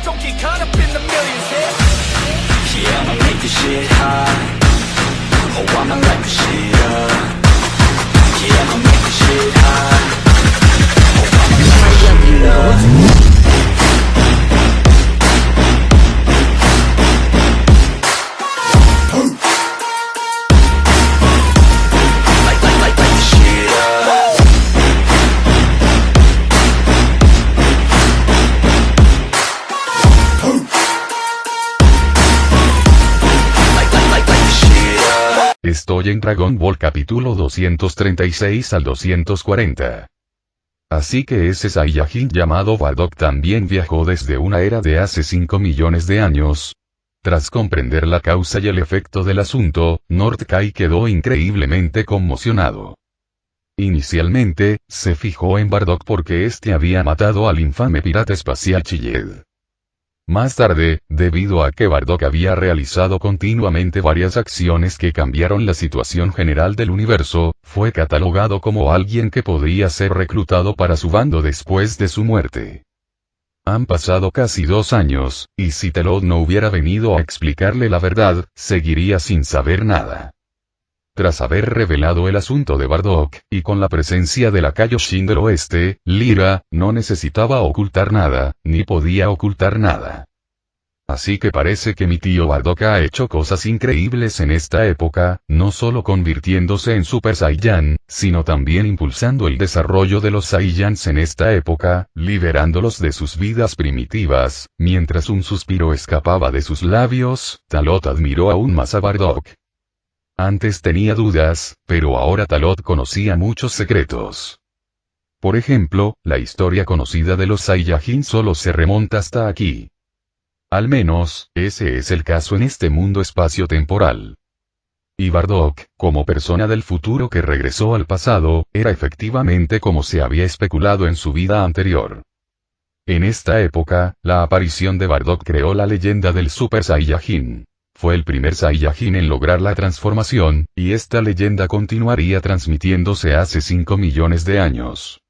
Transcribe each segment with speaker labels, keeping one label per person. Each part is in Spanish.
Speaker 1: don't get caught up in the millions,
Speaker 2: Yeah, I'ma make this shit hot. Oh, I'ma light this shit up. Yeah, I'ma make this shit hot. Oh, I'ma light this shit up.
Speaker 3: Estoy en Dragon Ball capítulo 236 al 240. Así que ese Saiyajin llamado Bardock también viajó desde una era de hace 5 millones de años. Tras comprender la causa y el efecto del asunto, Nord-Kai quedó increíblemente conmocionado. Inicialmente, se fijó en Bardock porque éste había matado al infame pirata espacial Chilled. Más tarde, debido a que Bardock había realizado continuamente varias acciones que cambiaron la situación general del universo, fue catalogado como alguien que podría ser reclutado para su bando después de su muerte. Han pasado casi 2 años, y si Talot no hubiera venido a explicarle la verdad, seguiría sin saber nada. Tras haber revelado el asunto de Bardock, y con la presencia de la Kaioshin del Oeste, Lira, no necesitaba ocultar nada, ni podía ocultar nada. Así que parece que mi tío Bardock ha hecho cosas increíbles en esta época, no solo convirtiéndose en Super Saiyan, sino también impulsando el desarrollo de los Saiyans en esta época, liberándolos de sus vidas primitivas. Mientras un suspiro escapaba de sus labios, Talot admiró aún más a Bardock. Antes tenía dudas, pero ahora Talot conocía muchos secretos. Por ejemplo, la historia conocida de los Saiyajin solo se remonta hasta aquí. Al menos, ese es el caso en este mundo espacio-temporal. Y Bardock, como persona del futuro que regresó al pasado, era efectivamente como se había especulado en su vida anterior. En esta época, la aparición de Bardock creó la leyenda del Super Saiyajin. Fue el primer Saiyajin en lograr la transformación, y esta leyenda continuaría transmitiéndose hace 5 millones de años.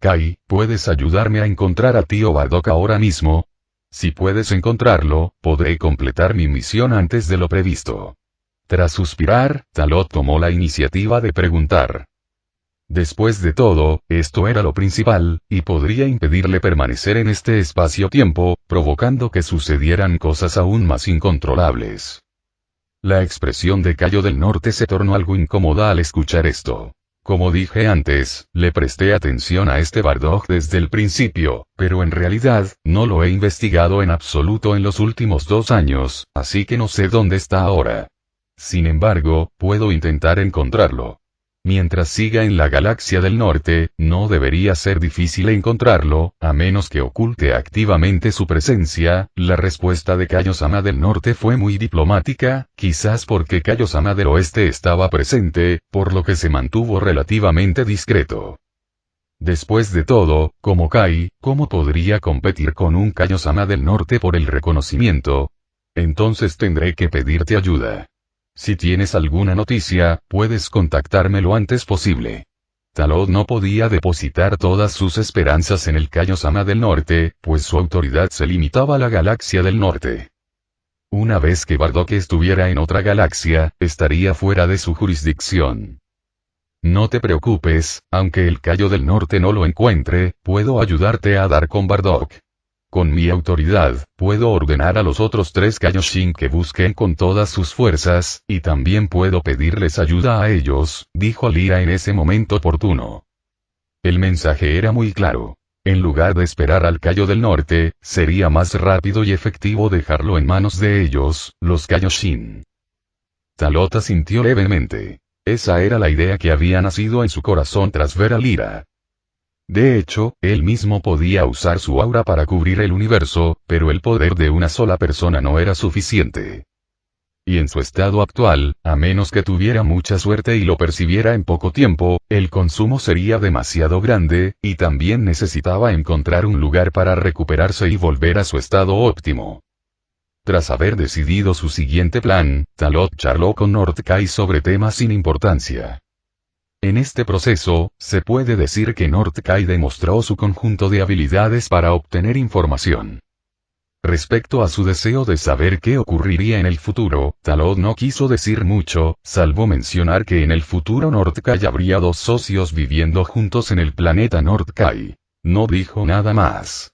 Speaker 3: Kai, ¿puedes ayudarme a encontrar a tío Bardock ahora mismo? Si puedes encontrarlo, podré completar mi misión antes de lo previsto. Tras suspirar, Talot tomó la iniciativa de preguntar. Después de todo, esto era lo principal, y podría impedirle permanecer en este espacio-tiempo, provocando que sucedieran cosas aún más incontrolables. La expresión de Cayo del Norte se tornó algo incómoda al escuchar esto. Como dije antes, le presté atención a este Bardock desde el principio, pero en realidad, no lo he investigado en absoluto en los últimos 2 años, así que no sé dónde está ahora. Sin embargo, puedo intentar encontrarlo. Mientras siga en la galaxia del norte, no debería ser difícil encontrarlo, a menos que oculte activamente su presencia. La respuesta de Kaiosama del norte fue muy diplomática, quizás porque Kaiosama del oeste estaba presente, por lo que se mantuvo relativamente discreto. Después de todo, como Kai, ¿cómo podría competir con un Kaiosama del norte por el reconocimiento? Entonces tendré que pedirte ayuda. Si tienes alguna noticia, puedes contactarme lo antes posible. Talot no podía depositar todas sus esperanzas en el Kaiosama del norte, pues su autoridad se limitaba a la galaxia del norte. Una vez que Bardock estuviera en otra galaxia, estaría fuera de su jurisdicción. No te preocupes, aunque el Cayo del norte no lo encuentre, puedo ayudarte a dar con Bardock. Con mi autoridad, puedo ordenar a los otros 3 Kaioshin que busquen con todas sus fuerzas, y también puedo pedirles ayuda a ellos, dijo Lira en ese momento oportuno. El mensaje era muy claro. En lugar de esperar al Cayo del norte, sería más rápido y efectivo dejarlo en manos de ellos, los Kaioshin. Talot asintió levemente. Esa era la idea que había nacido en su corazón tras ver a Lira. De hecho, él mismo podía usar su aura para cubrir el universo, pero el poder de una sola persona no era suficiente. Y en su estado actual, a menos que tuviera mucha suerte y lo percibiera en poco tiempo, el consumo sería demasiado grande, y también necesitaba encontrar un lugar para recuperarse y volver a su estado óptimo. Tras haber decidido su siguiente plan, Talot charló con Nord-Kai sobre temas sin importancia. En este proceso, se puede decir que Nord-Kai demostró su conjunto de habilidades para obtener información. Respecto a su deseo de saber qué ocurriría en el futuro, Talot no quiso decir mucho, salvo mencionar que en el futuro Nordkai habría dos socios viviendo juntos en el planeta Nordkai. No dijo nada más.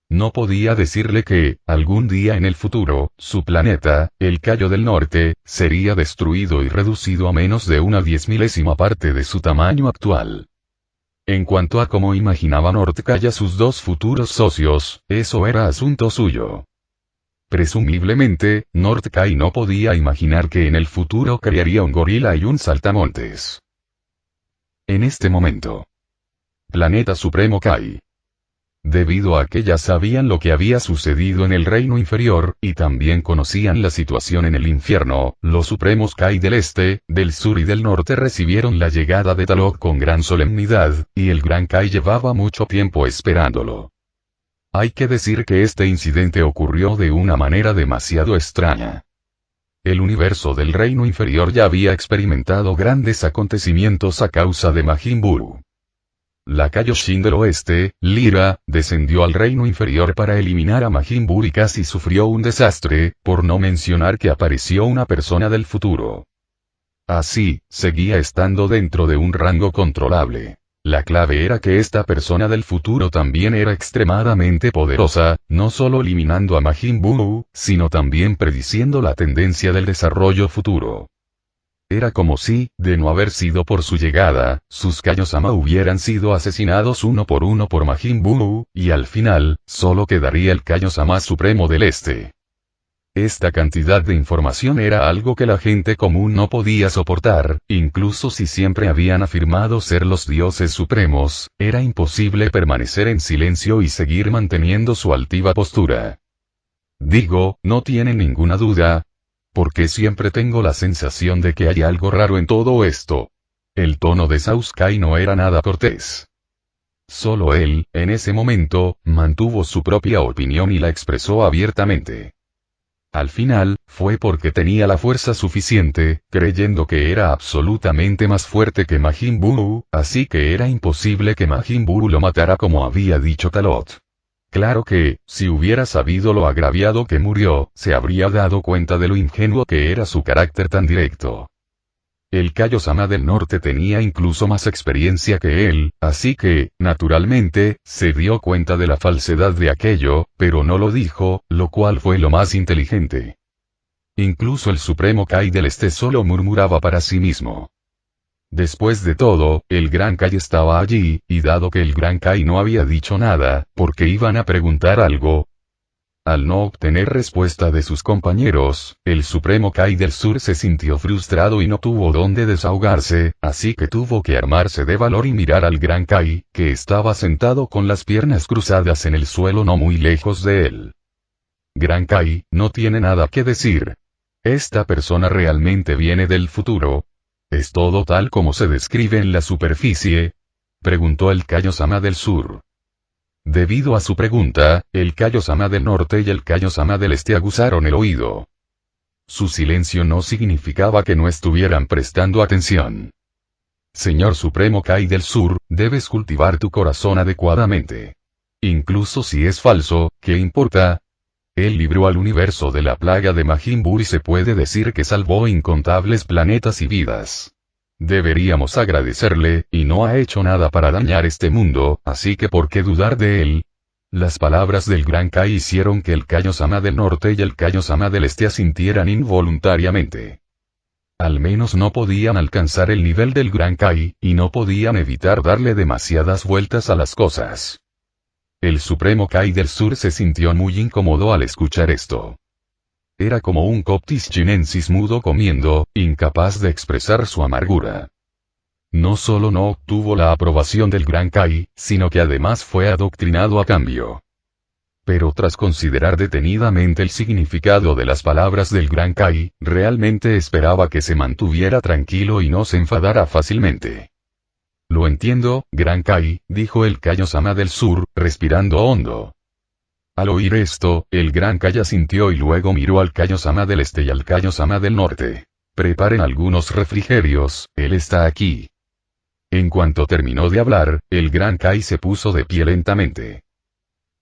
Speaker 3: No podía decirle que, algún día en el futuro, su planeta, el Cayo del Norte, sería destruido y reducido a menos de una 10.000ª parte de su tamaño actual. En cuanto a cómo imaginaba Nordkai a sus dos futuros socios, eso era asunto suyo. Presumiblemente, Nordkai no podía imaginar que en el futuro crearía un gorila y un saltamontes. En este momento. Planeta Supremo Kai. Debido a que ya sabían lo que había sucedido en el reino inferior, y también conocían la situación en el infierno, los supremos Kai del este, del sur y del norte recibieron la llegada de Talot con gran solemnidad, y el Gran Kai llevaba mucho tiempo esperándolo. Hay que decir que este incidente ocurrió de una manera demasiado extraña. El universo del reino inferior ya había experimentado grandes acontecimientos a causa de Majin Buu. La Kaioshin del oeste, Lira, descendió al reino inferior para eliminar a Majin Buu y casi sufrió un desastre, por no mencionar que apareció una persona del futuro. Así, seguía estando dentro de un rango controlable. La clave era que esta persona del futuro también era extremadamente poderosa, no solo eliminando a Majin Buu, sino también prediciendo la tendencia del desarrollo futuro. Era como si, de no haber sido por su llegada, sus Kaiosama hubieran sido asesinados uno por Majin Buu, y al final, solo quedaría el Kaiosama supremo del este. Esta cantidad de información era algo que la gente común no podía soportar, incluso si siempre habían afirmado ser los dioses supremos, era imposible permanecer en silencio y seguir manteniendo su altiva postura. Digo, no tiene ninguna duda, porque siempre tengo la sensación de que hay algo raro en todo esto. El tono de Sauskai no era nada cortés. Solo él, en ese momento, mantuvo su propia opinión y la expresó abiertamente. Al final, fue porque tenía la fuerza suficiente, creyendo que era absolutamente más fuerte que Majin Buu, así que era imposible que Majin Buu lo matara como había dicho Talot. Claro que, si hubiera sabido lo agraviado que murió, se habría dado cuenta de lo ingenuo que era su carácter tan directo. El Kaiosama del norte tenía incluso más experiencia que él, así que, naturalmente, se dio cuenta de la falsedad de aquello, pero no lo dijo, lo cual fue lo más inteligente. Incluso el Supremo Kai del Este solo murmuraba para sí mismo. Después de todo, el Gran Kai estaba allí, y dado que el Gran Kai no había dicho nada, porque iban a preguntar algo. Al no obtener respuesta de sus compañeros, el Supremo Kai del Sur se sintió frustrado y no tuvo dónde desahogarse, así que tuvo que armarse de valor y mirar al Gran Kai, que estaba sentado con las piernas cruzadas en el suelo no muy lejos de él. Gran Kai, no tiene nada que decir. ¿Esta persona realmente viene del futuro? ¿Es todo tal como se describe en la superficie? Preguntó el Kaiosama del Sur. Debido a su pregunta, el Kaiosama del Norte y el Kaiosama del Este aguzaron el oído. Su silencio no significaba que no estuvieran prestando atención. Señor Supremo Kai del Sur, debes cultivar tu corazón adecuadamente. Incluso si es falso, ¿qué importa? Él libró al universo de la plaga de Majin Buu y se puede decir que salvó incontables planetas y vidas. Deberíamos agradecerle, y no ha hecho nada para dañar este mundo, así que ¿por qué dudar de él? Las palabras del Gran Kai hicieron que el Kaiosama del Norte y el Kaiosama del Este asintieran involuntariamente. Al menos no podían alcanzar el nivel del Gran Kai, y no podían evitar darle demasiadas vueltas a las cosas. El Supremo Kai del Sur se sintió muy incómodo al escuchar esto. Era como un Coptis chinensis mudo comiendo, incapaz de expresar su amargura. No solo no obtuvo la aprobación del Gran Kai, sino que además fue adoctrinado a cambio. Pero tras considerar detenidamente el significado de las palabras del Gran Kai, realmente esperaba que se mantuviera tranquilo y no se enfadara fácilmente. Lo entiendo, Gran Kai, dijo el Kaiosama del Sur, respirando hondo. Al oír esto, el Gran Kai asintió y luego miró al Kaiosama del Este y al Kaiosama del Norte. Preparen algunos refrigerios, él está aquí. En cuanto terminó de hablar, el Gran Kai se puso de pie lentamente.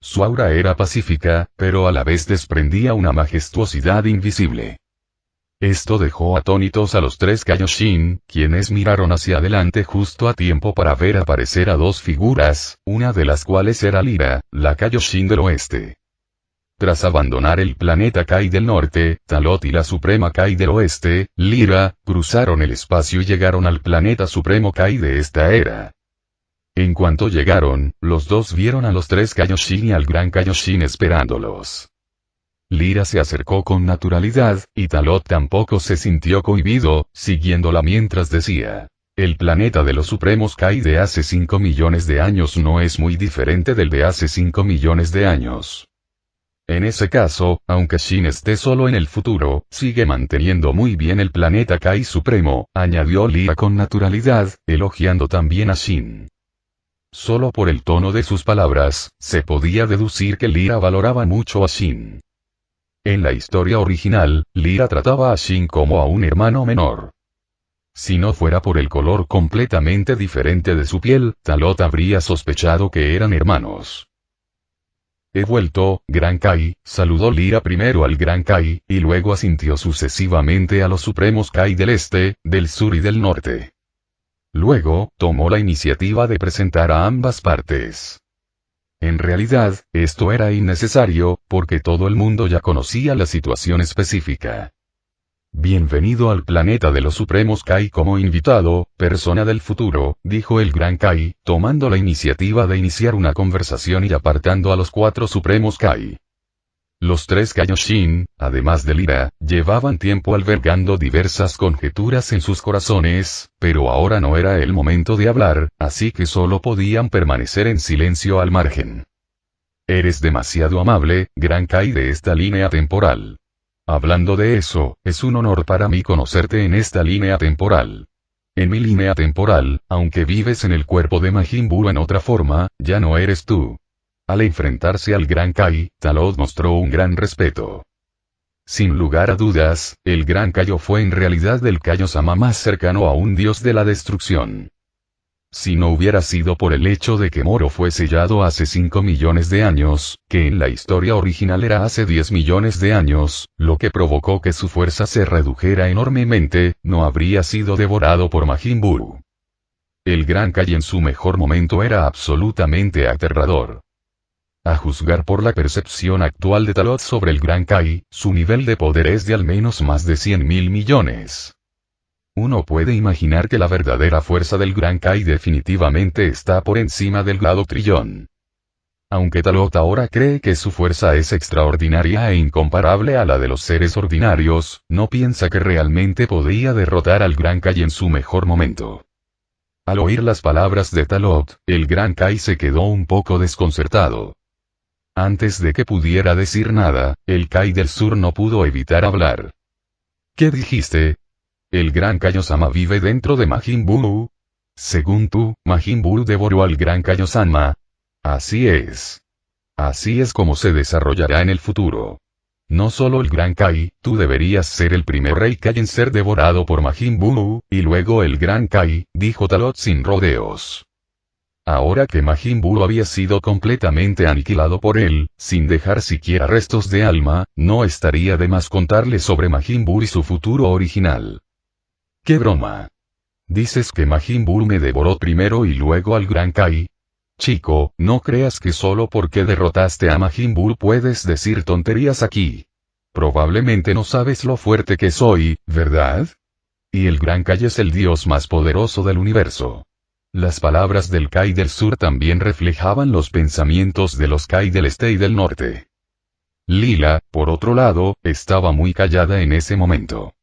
Speaker 3: Su aura era pacífica, pero a la vez desprendía una majestuosidad invisible. Esto dejó atónitos a los 3 Kaioshin, quienes miraron hacia adelante justo a tiempo para ver aparecer a 2 figuras, una de las cuales era Lyra, la Kaioshin del oeste. Tras abandonar el planeta Kai del norte, Talot y la Suprema Kai del oeste, Lyra, cruzaron el espacio y llegaron al planeta Supremo Kai de esta era. En cuanto llegaron, los dos vieron a los 3 Kaioshin y al Gran Kaioshin esperándolos. Lyra se acercó con naturalidad, y Talot tampoco se sintió cohibido, siguiéndola mientras decía: el planeta de los Supremos Kai de hace 5 millones de años no es muy diferente del de hace 5 millones de años. En ese caso, aunque Shin esté solo en el futuro, sigue manteniendo muy bien el planeta Kai Supremo, añadió Lyra con naturalidad, elogiando también a Shin. Solo por el tono de sus palabras, se podía deducir que Lyra valoraba mucho a Shin. En la historia original, Lyra trataba a Shin como a un hermano menor. Si no fuera por el color completamente diferente de su piel, Talot habría sospechado que eran hermanos. He vuelto, Gran Kai, saludó Lyra primero al Gran Kai, y luego asintió sucesivamente a los Supremos Kai del este, del sur y del norte. Luego, tomó la iniciativa de presentar a ambas partes. En realidad, esto era innecesario, porque todo el mundo ya conocía la situación específica. Bienvenido al planeta de los Supremos Kai como invitado, persona del futuro, dijo el Gran Kai, tomando la iniciativa de iniciar una conversación y apartando a los 4 Supremos Kai. Los 3 Kaioshin, además de Lyra, llevaban tiempo albergando diversas conjeturas en sus corazones, pero ahora no era el momento de hablar, así que solo podían permanecer en silencio al margen. Eres demasiado amable, Gran Kai de esta línea temporal. Hablando de eso, es un honor para mí conocerte en esta línea temporal. En mi línea temporal, aunque vives en el cuerpo de Majin Buu en otra forma, ya no eres tú. Al enfrentarse al Gran Kai, Talot mostró un gran respeto. Sin lugar a dudas, el Gran Kaio fue en realidad el Kaio-sama más cercano a un dios de la destrucción. Si no hubiera sido por el hecho de que Moro fue sellado hace 5 millones de años, que en la historia original era hace 10 millones de años, lo que provocó que su fuerza se redujera enormemente, no habría sido devorado por Majin Buu. El Gran Kai en su mejor momento era absolutamente aterrador. A juzgar por la percepción actual de Talot sobre el Gran Kai, su nivel de poder es de al menos más de 100.000 millones. Uno puede imaginar que la verdadera fuerza del Gran Kai definitivamente está por encima del grado trillón. Aunque Talot ahora cree que su fuerza es extraordinaria e incomparable a la de los seres ordinarios, no piensa que realmente podría derrotar al Gran Kai en su mejor momento. Al oír las palabras de Talot, el Gran Kai se quedó un poco desconcertado. Antes de que pudiera decir nada, el Kai del sur no pudo evitar hablar. ¿Qué dijiste? ¿El Gran Kaio-sama vive dentro de Majin Buu? Según tú, Majin Buu devoró al Gran Kaio-sama. Así es. Así es como se desarrollará en el futuro. No solo el Gran Kai, tú deberías ser el primer Rey Kai en ser devorado por Majin Buu, y luego el Gran Kai, dijo Talot sin rodeos. Ahora que Majin Buu había sido completamente aniquilado por él, sin dejar siquiera restos de alma, no estaría de más contarle sobre Majin Buu y su futuro original. ¡Qué broma! ¿Dices que Majin Buu me devoró primero y luego al Gran Kai? Chico, no creas que solo porque derrotaste a Majin Buu puedes decir tonterías aquí. Probablemente no sabes lo fuerte que soy, ¿verdad? Y el Gran Kai es el dios más poderoso del universo. Las palabras del Kai del sur también reflejaban los pensamientos de los Kai del este y del norte. Lyra, por otro lado, estaba muy callada en ese momento.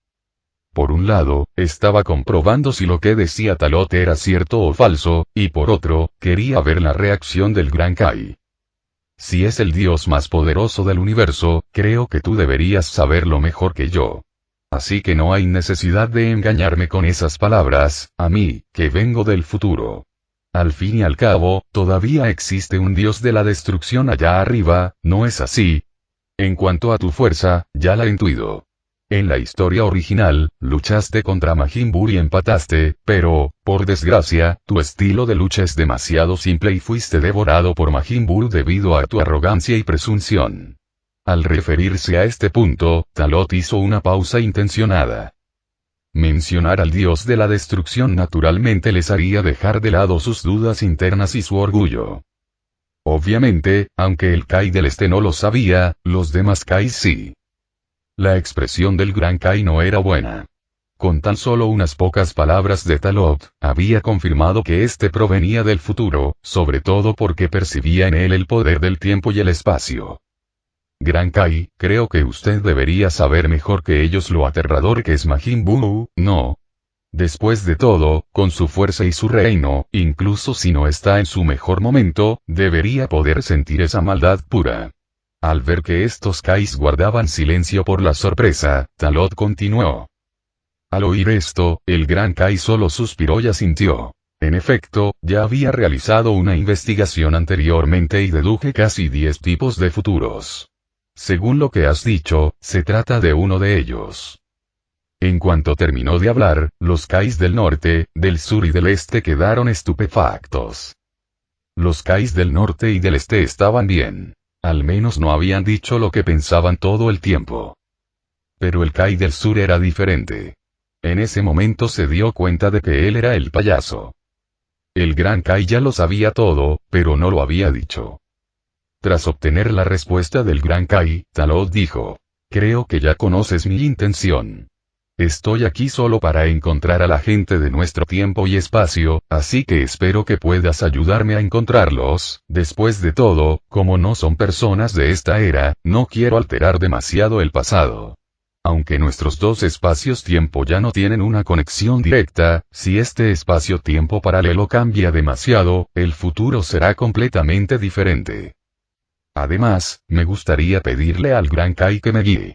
Speaker 3: Por un lado, estaba comprobando si lo que decía Talot era cierto o falso, y por otro, quería ver la reacción del Gran Kai. Si es el dios más poderoso del universo, creo que tú deberías saberlo mejor que yo. Así que no hay necesidad de engañarme con esas palabras, a mí, que vengo del futuro. Al fin y al cabo, todavía existe un dios de la destrucción allá arriba, ¿no es así? En cuanto a tu fuerza, ya la he intuido. En la historia original, luchaste contra Majin Buu y empataste, pero, por desgracia, tu estilo de lucha es demasiado simple y fuiste devorado por Majin Buu debido a tu arrogancia y presunción. Al referirse a este punto, Talot hizo una pausa intencionada. Mencionar al dios de la destrucción naturalmente les haría dejar de lado sus dudas internas y su orgullo. Obviamente, aunque el Kai del Este no lo sabía, los demás Kai sí. La expresión del Gran Kai no era buena. Con tan solo unas pocas palabras de Talot, había confirmado que éste provenía del futuro, sobre todo porque percibía en él el poder del tiempo y el espacio. Gran Kai, creo que usted debería saber mejor que ellos lo aterrador que es Majin Buu, ¿no? Después de todo, con su fuerza y su reino, incluso si no está en su mejor momento, debería poder sentir esa maldad pura. Al ver que estos Kais guardaban silencio por la sorpresa, Talot continuó. Al oír esto, el Gran Kai solo suspiró y asintió. En efecto, ya había realizado una investigación anteriormente y deduje casi 10 tipos de futuros. Según lo que has dicho, se trata de uno de ellos. En cuanto terminó de hablar, los Kais del norte, del sur y del este quedaron estupefactos. Los Kais del norte y del este estaban bien. Al menos no habían dicho lo que pensaban todo el tiempo. Pero el Kai del sur era diferente. En ese momento se dio cuenta de que él era el payaso. El Gran Kai ya lo sabía todo, pero no lo había dicho. Tras obtener la respuesta del Gran Kai, Talot dijo: creo que ya conoces mi intención. Estoy aquí solo para encontrar a la gente de nuestro tiempo y espacio, así que espero que puedas ayudarme a encontrarlos. Después de todo, como no son personas de esta era, no quiero alterar demasiado el pasado. Aunque nuestros dos espacios-tiempo ya no tienen una conexión directa, si este espacio-tiempo paralelo cambia demasiado, el futuro será completamente diferente. Además, me gustaría pedirle al Gran Kai que me guíe.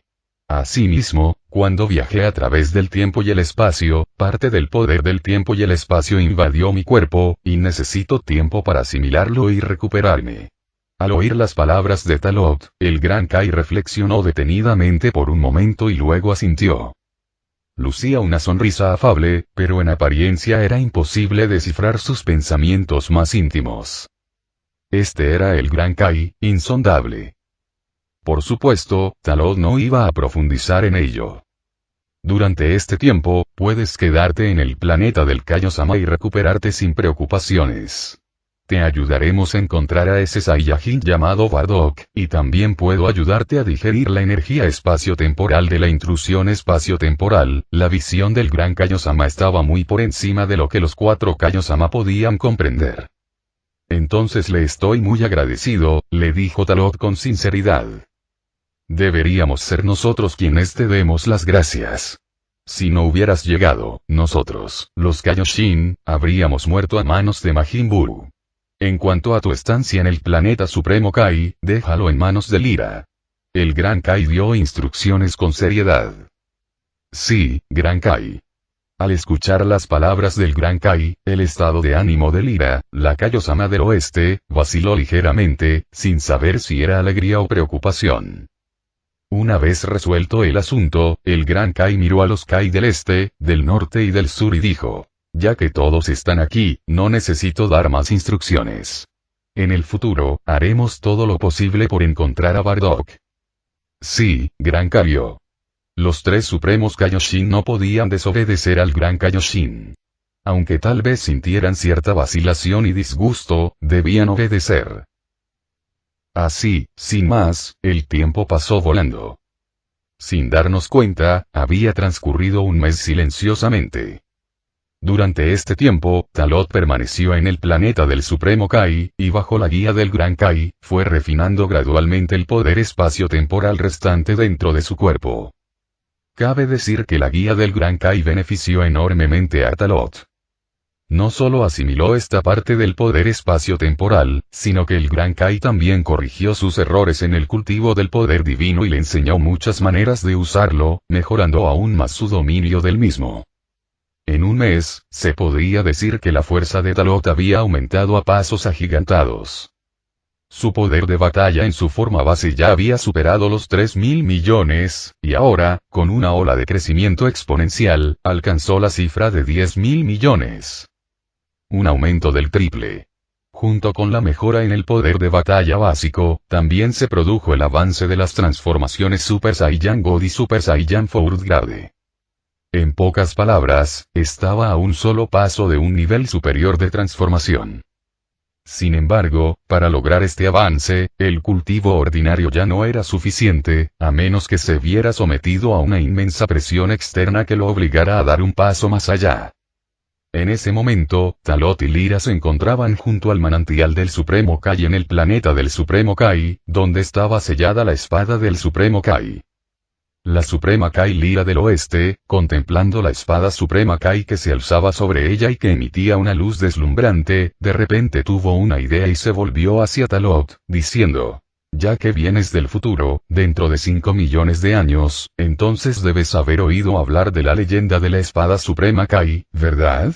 Speaker 3: Asimismo, cuando viajé a través del tiempo y el espacio, parte del poder del tiempo y el espacio invadió mi cuerpo, y necesito tiempo para asimilarlo y recuperarme. Al oír las palabras de Talot, el Gran Kai reflexionó detenidamente por un momento y luego asintió. Lucía una sonrisa afable, pero en apariencia era imposible descifrar sus pensamientos más íntimos. Este era el Gran Kai, insondable. Por supuesto, Talot no iba a profundizar en ello. Durante este tiempo, puedes quedarte en el planeta del Kaiosama y recuperarte sin preocupaciones. Te ayudaremos a encontrar a ese Saiyajin llamado Bardock, y también puedo ayudarte a digerir la energía espacio-temporal de la intrusión espacio-temporal. La visión del Gran Kaiosama estaba muy por encima de lo que los 4 Kaiosama podían comprender. Entonces le estoy muy agradecido, le dijo Talot con sinceridad. Deberíamos ser nosotros quienes te demos las gracias. Si no hubieras llegado, nosotros, los Kaioshin, habríamos muerto a manos de Majin Buu. En cuanto a tu estancia en el planeta Supremo Kai, déjalo en manos de Lira. El Gran Kai dio instrucciones con seriedad. Sí, Gran Kai. Al escuchar las palabras del Gran Kai, el estado de ánimo de Lira, la Kaiosama del oeste, vaciló ligeramente, sin saber si era alegría o preocupación. Una vez resuelto el asunto, el Gran Kai miró a los Kai del este, del norte y del sur y dijo: ya que todos están aquí, no necesito dar más instrucciones. En el futuro, haremos todo lo posible por encontrar a Bardock. Sí, Gran Kaio. Los 3 supremos Kaioshin no podían desobedecer al Gran Kaioshin. Aunque tal vez sintieran cierta vacilación y disgusto, debían obedecer. Así, sin más, el tiempo pasó volando. Sin darnos cuenta, había transcurrido un mes silenciosamente. Durante este tiempo, Talot permaneció en el planeta del Supremo Kai, y bajo la guía del Gran Kai, fue refinando gradualmente el poder espacio-temporal restante dentro de su cuerpo. Cabe decir que la guía del Gran Kai benefició enormemente a Talot. No solo asimiló esta parte del poder espacio-temporal, sino que el Gran Kai también corrigió sus errores en el cultivo del poder divino y le enseñó muchas maneras de usarlo, mejorando aún más su dominio del mismo. En un mes, se podría decir que la fuerza de Talot había aumentado a pasos agigantados. Su poder de batalla en su forma base ya había superado los 3.000 millones, y ahora, con una ola de crecimiento exponencial, alcanzó la cifra de 10.000 millones. Un aumento del triple. Junto con la mejora en el poder de batalla básico, también se produjo el avance de las transformaciones Super Saiyan God y Super Saiyan 4th Grade. En pocas palabras, estaba a un solo paso de un nivel superior de transformación. Sin embargo, para lograr este avance, el cultivo ordinario ya no era suficiente, a menos que se viera sometido a una inmensa presión externa que lo obligara a dar un paso más allá. En ese momento, Talot y Lyra se encontraban junto al manantial del Supremo Kai en el planeta del Supremo Kai, donde estaba sellada la espada del Supremo Kai. La Suprema Kai Lyra del Oeste, contemplando la espada Suprema Kai que se alzaba sobre ella y que emitía una luz deslumbrante, de repente tuvo una idea y se volvió hacia Talot, diciendo: ya que vienes del futuro, dentro de 5 millones de años, entonces debes haber oído hablar de la leyenda de la espada Suprema Kai, ¿verdad?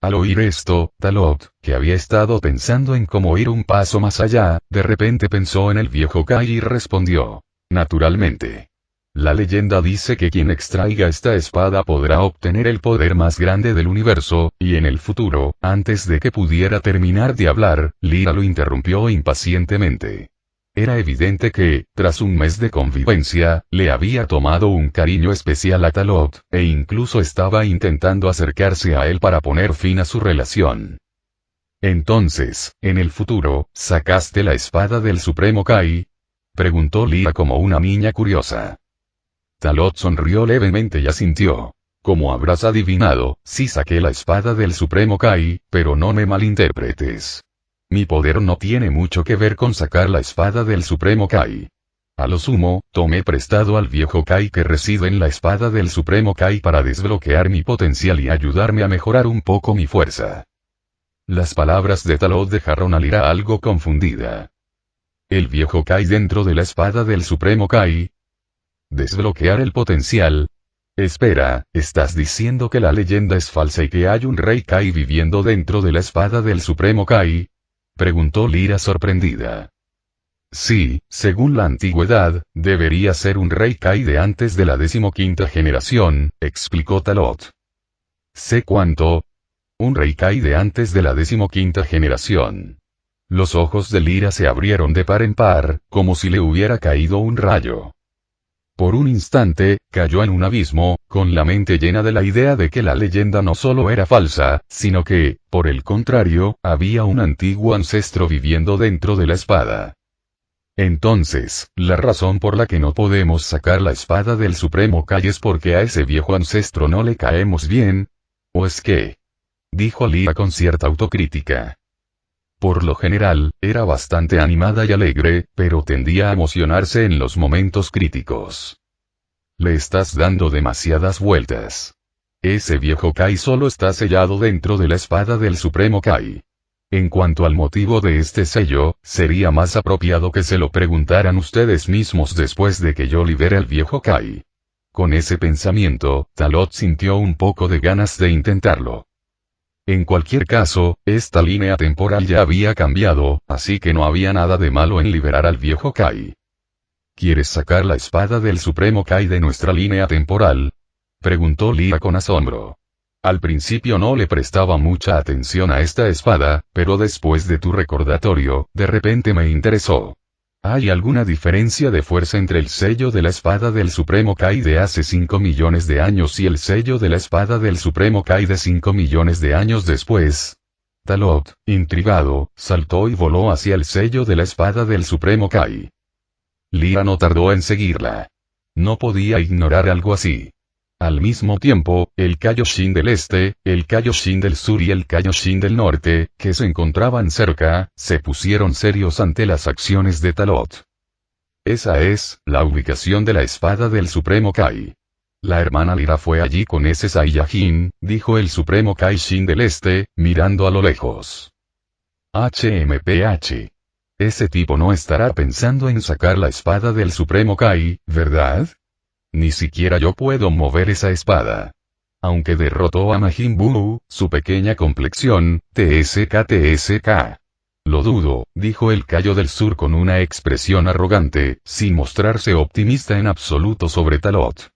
Speaker 3: Al oír esto, Talot, que había estado pensando en cómo ir un paso más allá, de repente pensó en el viejo Kai y respondió: naturalmente. La leyenda dice que quien extraiga esta espada podrá obtener el poder más grande del universo, y en el futuro, antes de que pudiera terminar de hablar, Lyra lo interrumpió impacientemente. Era evidente que, tras un mes de convivencia, le había tomado un cariño especial a Talot, e incluso estaba intentando acercarse a él para poner fin a su relación. Entonces, en el futuro, ¿sacaste la espada del Supremo Kai? Preguntó Lyra como una niña curiosa. Talot sonrió levemente y asintió. Como habrás adivinado, sí saqué la espada del Supremo Kai, pero no me malinterpretes. Mi poder no tiene mucho que ver con sacar la espada del Supremo Kai. A lo sumo, tomé prestado al viejo Kai que reside en la espada del Supremo Kai para desbloquear mi potencial y ayudarme a mejorar un poco mi fuerza. Las palabras de Talot dejaron a Lyra algo confundida. ¿El viejo Kai dentro de la espada del Supremo Kai? ¿Desbloquear el potencial? Espera, ¿estás diciendo que la leyenda es falsa y que hay un rey Kai viviendo dentro de la espada del Supremo Kai? Preguntó Lyra sorprendida. Sí, según la antigüedad, debería ser un rey Kai de antes de la 15ª generación, explicó Talot. ¿Sé cuánto? Un rey Kai de antes de la 15ª generación. Los ojos de Lyra se abrieron de par en par, como si le hubiera caído un rayo. Por un instante, cayó en un abismo, con la mente llena de la idea de que la leyenda no solo era falsa, sino que, por el contrario, había un antiguo ancestro viviendo dentro de la espada. Entonces, la razón por la que no podemos sacar la espada del Supremo Kai es porque a ese viejo ancestro no le caemos bien. ¿O es que? Dijo Lyra con cierta autocrítica. Por lo general, era bastante animada y alegre, pero tendía a emocionarse en los momentos críticos. Le estás dando demasiadas vueltas. Ese viejo Kai solo está sellado dentro de la espada del Supremo Kai. En cuanto al motivo de este sello, sería más apropiado que se lo preguntaran ustedes mismos después de que yo libere al viejo Kai. Con ese pensamiento, Talot sintió un poco de ganas de intentarlo. En cualquier caso, esta línea temporal ya había cambiado, así que no había nada de malo en liberar al viejo Kai. ¿Quieres sacar la espada del Supremo Kai de nuestra línea temporal? Preguntó Lyra con asombro. Al principio no le prestaba mucha atención a esta espada, pero después de tu recordatorio, de repente me interesó. ¿Hay alguna diferencia de fuerza entre el sello de la espada del Supremo Kai de hace 5 millones de años y el sello de la espada del Supremo Kai de 5 millones de años después? Talot, intrigado, saltó y voló hacia el sello de la espada del Supremo Kai. Lyra no tardó en seguirla. No podía ignorar algo así. Al mismo tiempo, el Kaioshin del Este, el Kaioshin del Sur y el Kaioshin del Norte, que se encontraban cerca, se pusieron serios ante las acciones de Talot. Esa es, la ubicación de la espada del Supremo Kai. La hermana Lyra fue allí con ese Saiyajin, dijo el Supremo Kaioshin del Este, mirando a lo lejos. HMPH. Ese tipo no estará pensando en sacar la espada del Supremo Kai, ¿verdad? Ni siquiera yo puedo mover esa espada. Aunque derrotó a Majin Buu, su pequeña complexión, TSK. Lo dudo, dijo el Cayo del Sur con una expresión arrogante, sin mostrarse optimista en absoluto sobre Talot.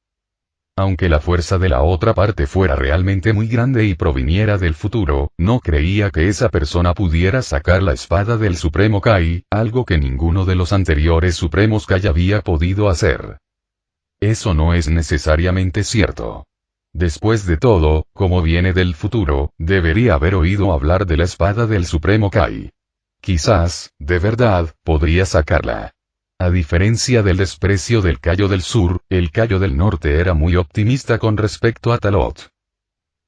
Speaker 3: Aunque la fuerza de la otra parte fuera realmente muy grande y proviniera del futuro, no creía que esa persona pudiera sacar la espada del Supremo Kai, algo que ninguno de los anteriores Supremos Kai había podido hacer. Eso no es necesariamente cierto. Después de todo, como viene del futuro, debería haber oído hablar de la espada del Supremo Kai. Quizás, de verdad, podría sacarla. A diferencia del desprecio del Cayo del Sur, el Cayo del Norte era muy optimista con respecto a Talot.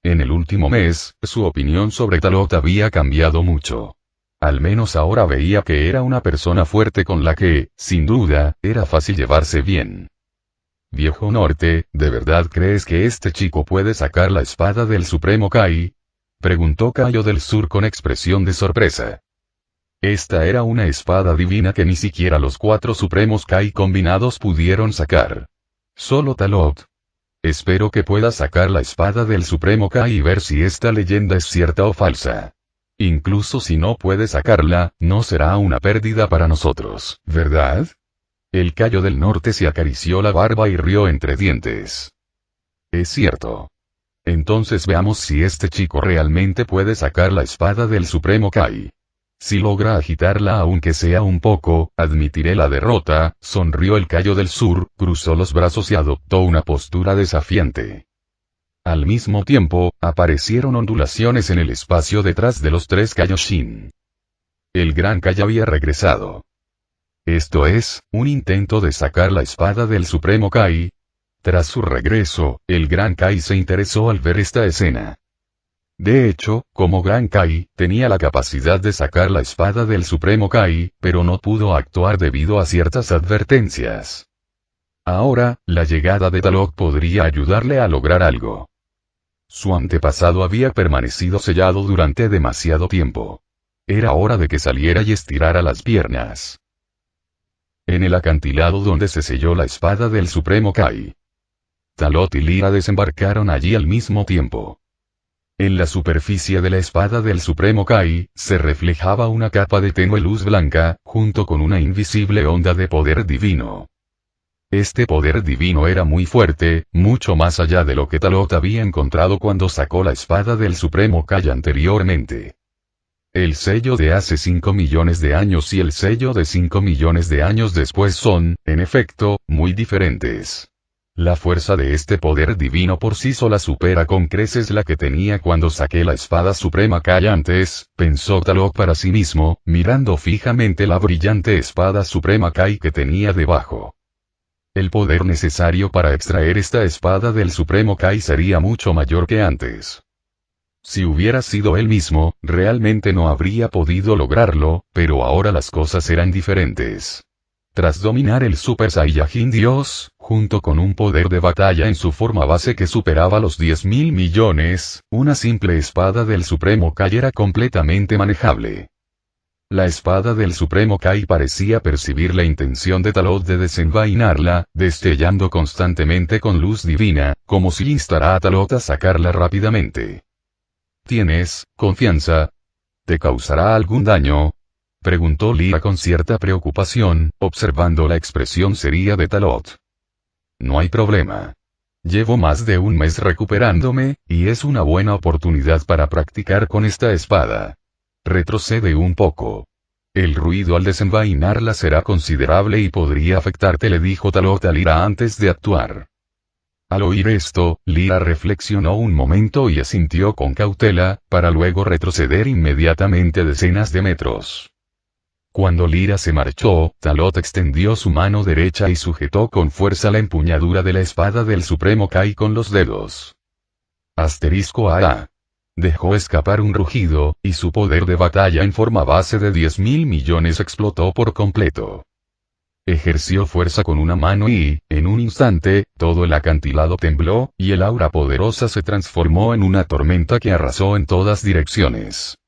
Speaker 3: En el último mes, su opinión sobre Talot había cambiado mucho. Al menos ahora veía que era una persona fuerte con la que, sin duda, era fácil llevarse bien. Viejo Norte, ¿de verdad crees que este chico puede sacar la espada del Supremo Kai? Preguntó Cayo del Sur con expresión de sorpresa. Esta era una espada divina que ni siquiera los 4 Supremos Kai combinados pudieron sacar. Solo Talot. Espero que pueda sacar la espada del Supremo Kai y ver si esta leyenda es cierta o falsa. Incluso si no puede sacarla, no será una pérdida para nosotros, ¿verdad? El Cayo del Norte se acarició la barba y rió entre dientes. Es cierto. Entonces veamos si este chico realmente puede sacar la espada del Supremo Kai. Si logra agitarla aunque sea un poco, admitiré la derrota, sonrió el Cayo del Sur, cruzó los brazos y adoptó una postura desafiante. Al mismo tiempo, aparecieron ondulaciones en el espacio detrás de los 3 Kaioshin. El Gran Kai había regresado. Esto es, un intento de sacar la espada del Supremo Kai. Tras su regreso, el Gran Kai se interesó al ver esta escena. De hecho, como Gran Kai, tenía la capacidad de sacar la espada del Supremo Kai, pero no pudo actuar debido a ciertas advertencias. Ahora, la llegada de Talot podría ayudarle a lograr algo. Su antepasado había permanecido sellado durante demasiado tiempo. Era hora de que saliera y estirara las piernas. En el acantilado donde se selló la espada del Supremo Kai, Talot y Lyra desembarcaron allí al mismo tiempo. En la superficie de la espada del Supremo Kai, se reflejaba una capa de tenue luz blanca, junto con una invisible onda de poder divino. Este poder divino era muy fuerte, mucho más allá de lo que Talot había encontrado cuando sacó la espada del Supremo Kai anteriormente. El sello de hace 5 millones de años y el sello de 5 millones de años después son, en efecto, muy diferentes. La fuerza de este poder divino por sí sola supera con creces la que tenía cuando saqué la espada Suprema Kai antes, pensó Talot para sí mismo, mirando fijamente la brillante espada Suprema Kai que tenía debajo. El poder necesario para extraer esta espada del Supremo Kai sería mucho mayor que antes. Si hubiera sido él mismo, realmente no habría podido lograrlo, pero ahora las cosas eran diferentes. Tras dominar el Super Saiyajin Dios, junto con un poder de batalla en su forma base que superaba los 10.000 millones, una simple espada del Supremo Kai era completamente manejable. La espada del Supremo Kai parecía percibir la intención de Talot de desenvainarla, destellando constantemente con luz divina, como si instara a Talot a sacarla rápidamente. ¿Tienes confianza? ¿Te causará algún daño?, preguntó Lyra con cierta preocupación, observando la expresión seria de Talot. No hay problema. Llevo más de un mes recuperándome, y es una buena oportunidad para practicar con esta espada. Retrocede un poco. El ruido al desenvainarla será considerable y podría afectarte, le dijo Talot a Lyra antes de actuar. Al oír esto, Lyra reflexionó un momento y asintió con cautela, para luego retroceder inmediatamente decenas de metros. Cuando Lyra se marchó, Talot extendió su mano derecha y sujetó con fuerza la empuñadura de la espada del Supremo Kai con los dedos. *A. Dejó escapar un rugido, y su poder de batalla en forma base de 10.000 millones explotó por completo. Ejerció fuerza con una mano y, en un instante, todo el acantilado tembló, y el aura poderosa se transformó en una tormenta que arrasó en todas direcciones.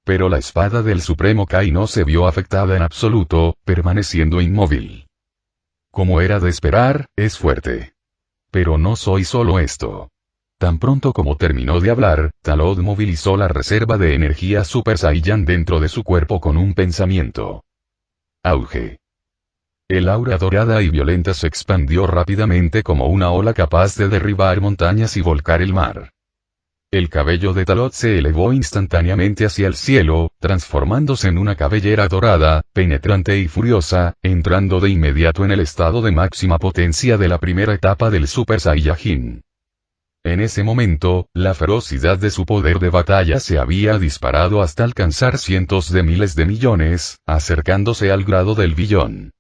Speaker 3: Pero la espada del Supremo Kai no se vio afectada en absoluto, permaneciendo inmóvil. Como era de esperar, es fuerte. Pero no soy solo esto. Tan pronto como terminó de hablar, Talot movilizó la reserva de energía Super Saiyan dentro de su cuerpo con un pensamiento. Auge. El aura dorada y violenta se expandió rápidamente como una ola capaz de derribar montañas y volcar el mar. El cabello de Talot se elevó instantáneamente hacia el cielo, transformándose en una cabellera dorada, penetrante y furiosa, entrando de inmediato en el estado de máxima potencia de la primera etapa del Super Saiyajin. En ese momento, la ferocidad de su poder de batalla se había disparado hasta alcanzar cientos de miles de millones, acercándose al grado del billón.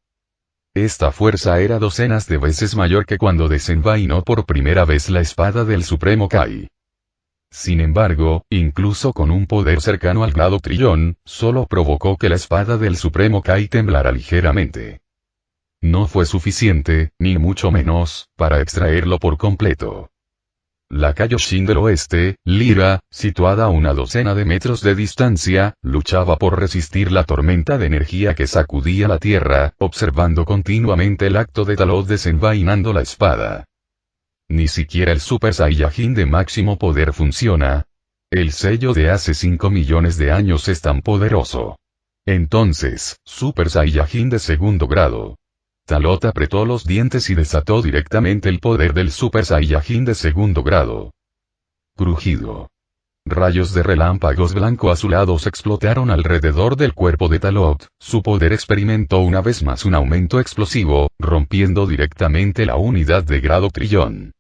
Speaker 3: Esta fuerza era docenas de veces mayor que cuando desenvainó por primera vez la espada del Supremo Kai. Sin embargo, incluso con un poder cercano al grado trillón, solo provocó que la espada del Supremo Kai temblara ligeramente. No fue suficiente, ni mucho menos, para extraerlo por completo. La Kaioshin del oeste, Lira, situada a una docena de metros de distancia, luchaba por resistir la tormenta de energía que sacudía la tierra, observando continuamente el acto de Talot desenvainando la espada. Ni siquiera el Super Saiyajin de máximo poder funciona. El sello de hace 5 millones de años es tan poderoso. Entonces, Super Saiyajin de segundo grado. Talot apretó los dientes y desató directamente el poder del Super Saiyajin de segundo grado. Crujido. Rayos de relámpagos blanco-azulados explotaron alrededor del cuerpo de Talot, su poder experimentó una vez más un aumento explosivo, rompiendo directamente la unidad de grado trillón.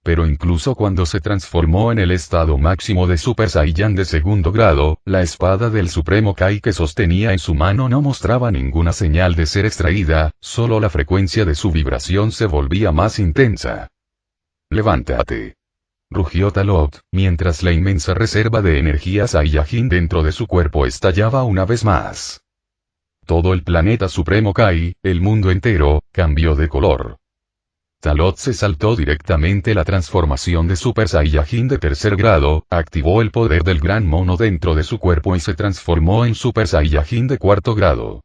Speaker 3: Pero incluso cuando se transformó en el estado máximo de Super Saiyan de segundo grado, la espada del Supremo Kai que sostenía en su mano no mostraba ninguna señal de ser extraída, solo la frecuencia de su vibración se volvía más intensa. «Levántate», rugió Talot, mientras la inmensa reserva de energía Saiyajin dentro de su cuerpo estallaba una vez más. Todo el planeta Supremo Kai, el mundo entero, cambió de color. Talot se saltó directamente la transformación de Super Saiyajin de tercer grado, activó el poder del gran mono dentro de su cuerpo y se transformó en Super Saiyajin de cuarto grado.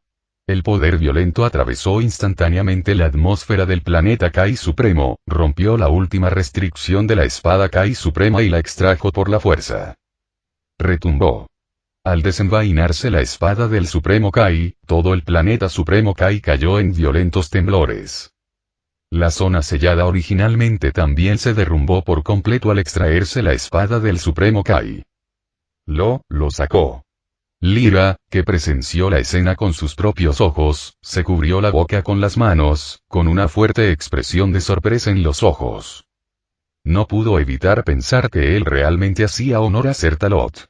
Speaker 3: El poder violento atravesó instantáneamente la atmósfera del planeta Kai Supremo, rompió la última restricción de la espada Kai Suprema y la extrajo por la fuerza. Retumbó. Al desenvainarse la espada del Supremo Kai, todo el planeta Supremo Kai cayó en violentos temblores. La zona sellada originalmente también se derrumbó por completo al extraerse la espada del Supremo Kai. Lo sacó. Lira, que presenció la escena con sus propios ojos, se cubrió la boca con las manos, con una fuerte expresión de sorpresa en los ojos. No pudo evitar pensar que él realmente hacía honor a ser Talot.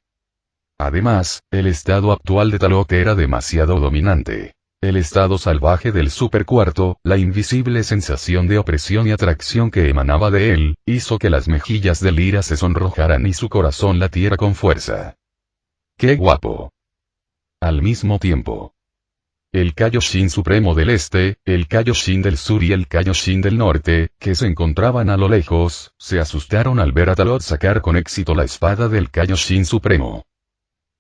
Speaker 3: Además, el estado actual de Talot era demasiado dominante. El estado salvaje del Super Cuarto, la invisible sensación de opresión y atracción que emanaba de él, hizo que las mejillas de Lira se sonrojaran y su corazón latiera con fuerza. ¡Qué guapo! Al mismo tiempo, el Kaioshin Supremo del Este, el Kaioshin del Sur y el Kaioshin del Norte, que se encontraban a lo lejos, se asustaron al ver a Talot sacar con éxito la espada del Kaioshin Supremo.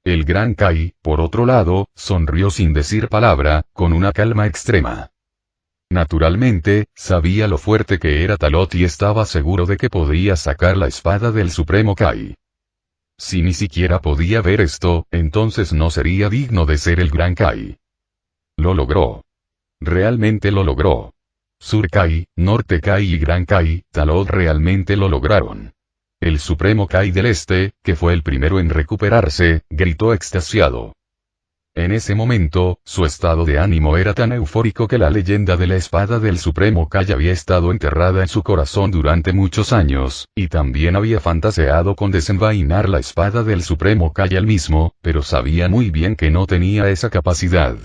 Speaker 3: El Gran Kai, por otro lado, sonrió sin decir palabra, con una calma extrema. Naturalmente, sabía lo fuerte que era Talot y estaba seguro de que podría sacar la espada del Supremo Kai. Si ni siquiera podía ver esto, entonces no sería digno de ser el Gran Kai. Lo logró. Realmente lo logró. Sur Kai, Norte Kai y Gran Kai, Talot realmente lo lograron. El Supremo Kai del Este, que fue el primero en recuperarse, gritó extasiado. En ese momento, su estado de ánimo era tan eufórico que la leyenda de la espada del Supremo Kai había estado enterrada en su corazón durante muchos años, y también había fantaseado con desenvainar la espada del Supremo Kai él mismo, pero sabía muy bien que no tenía esa capacidad.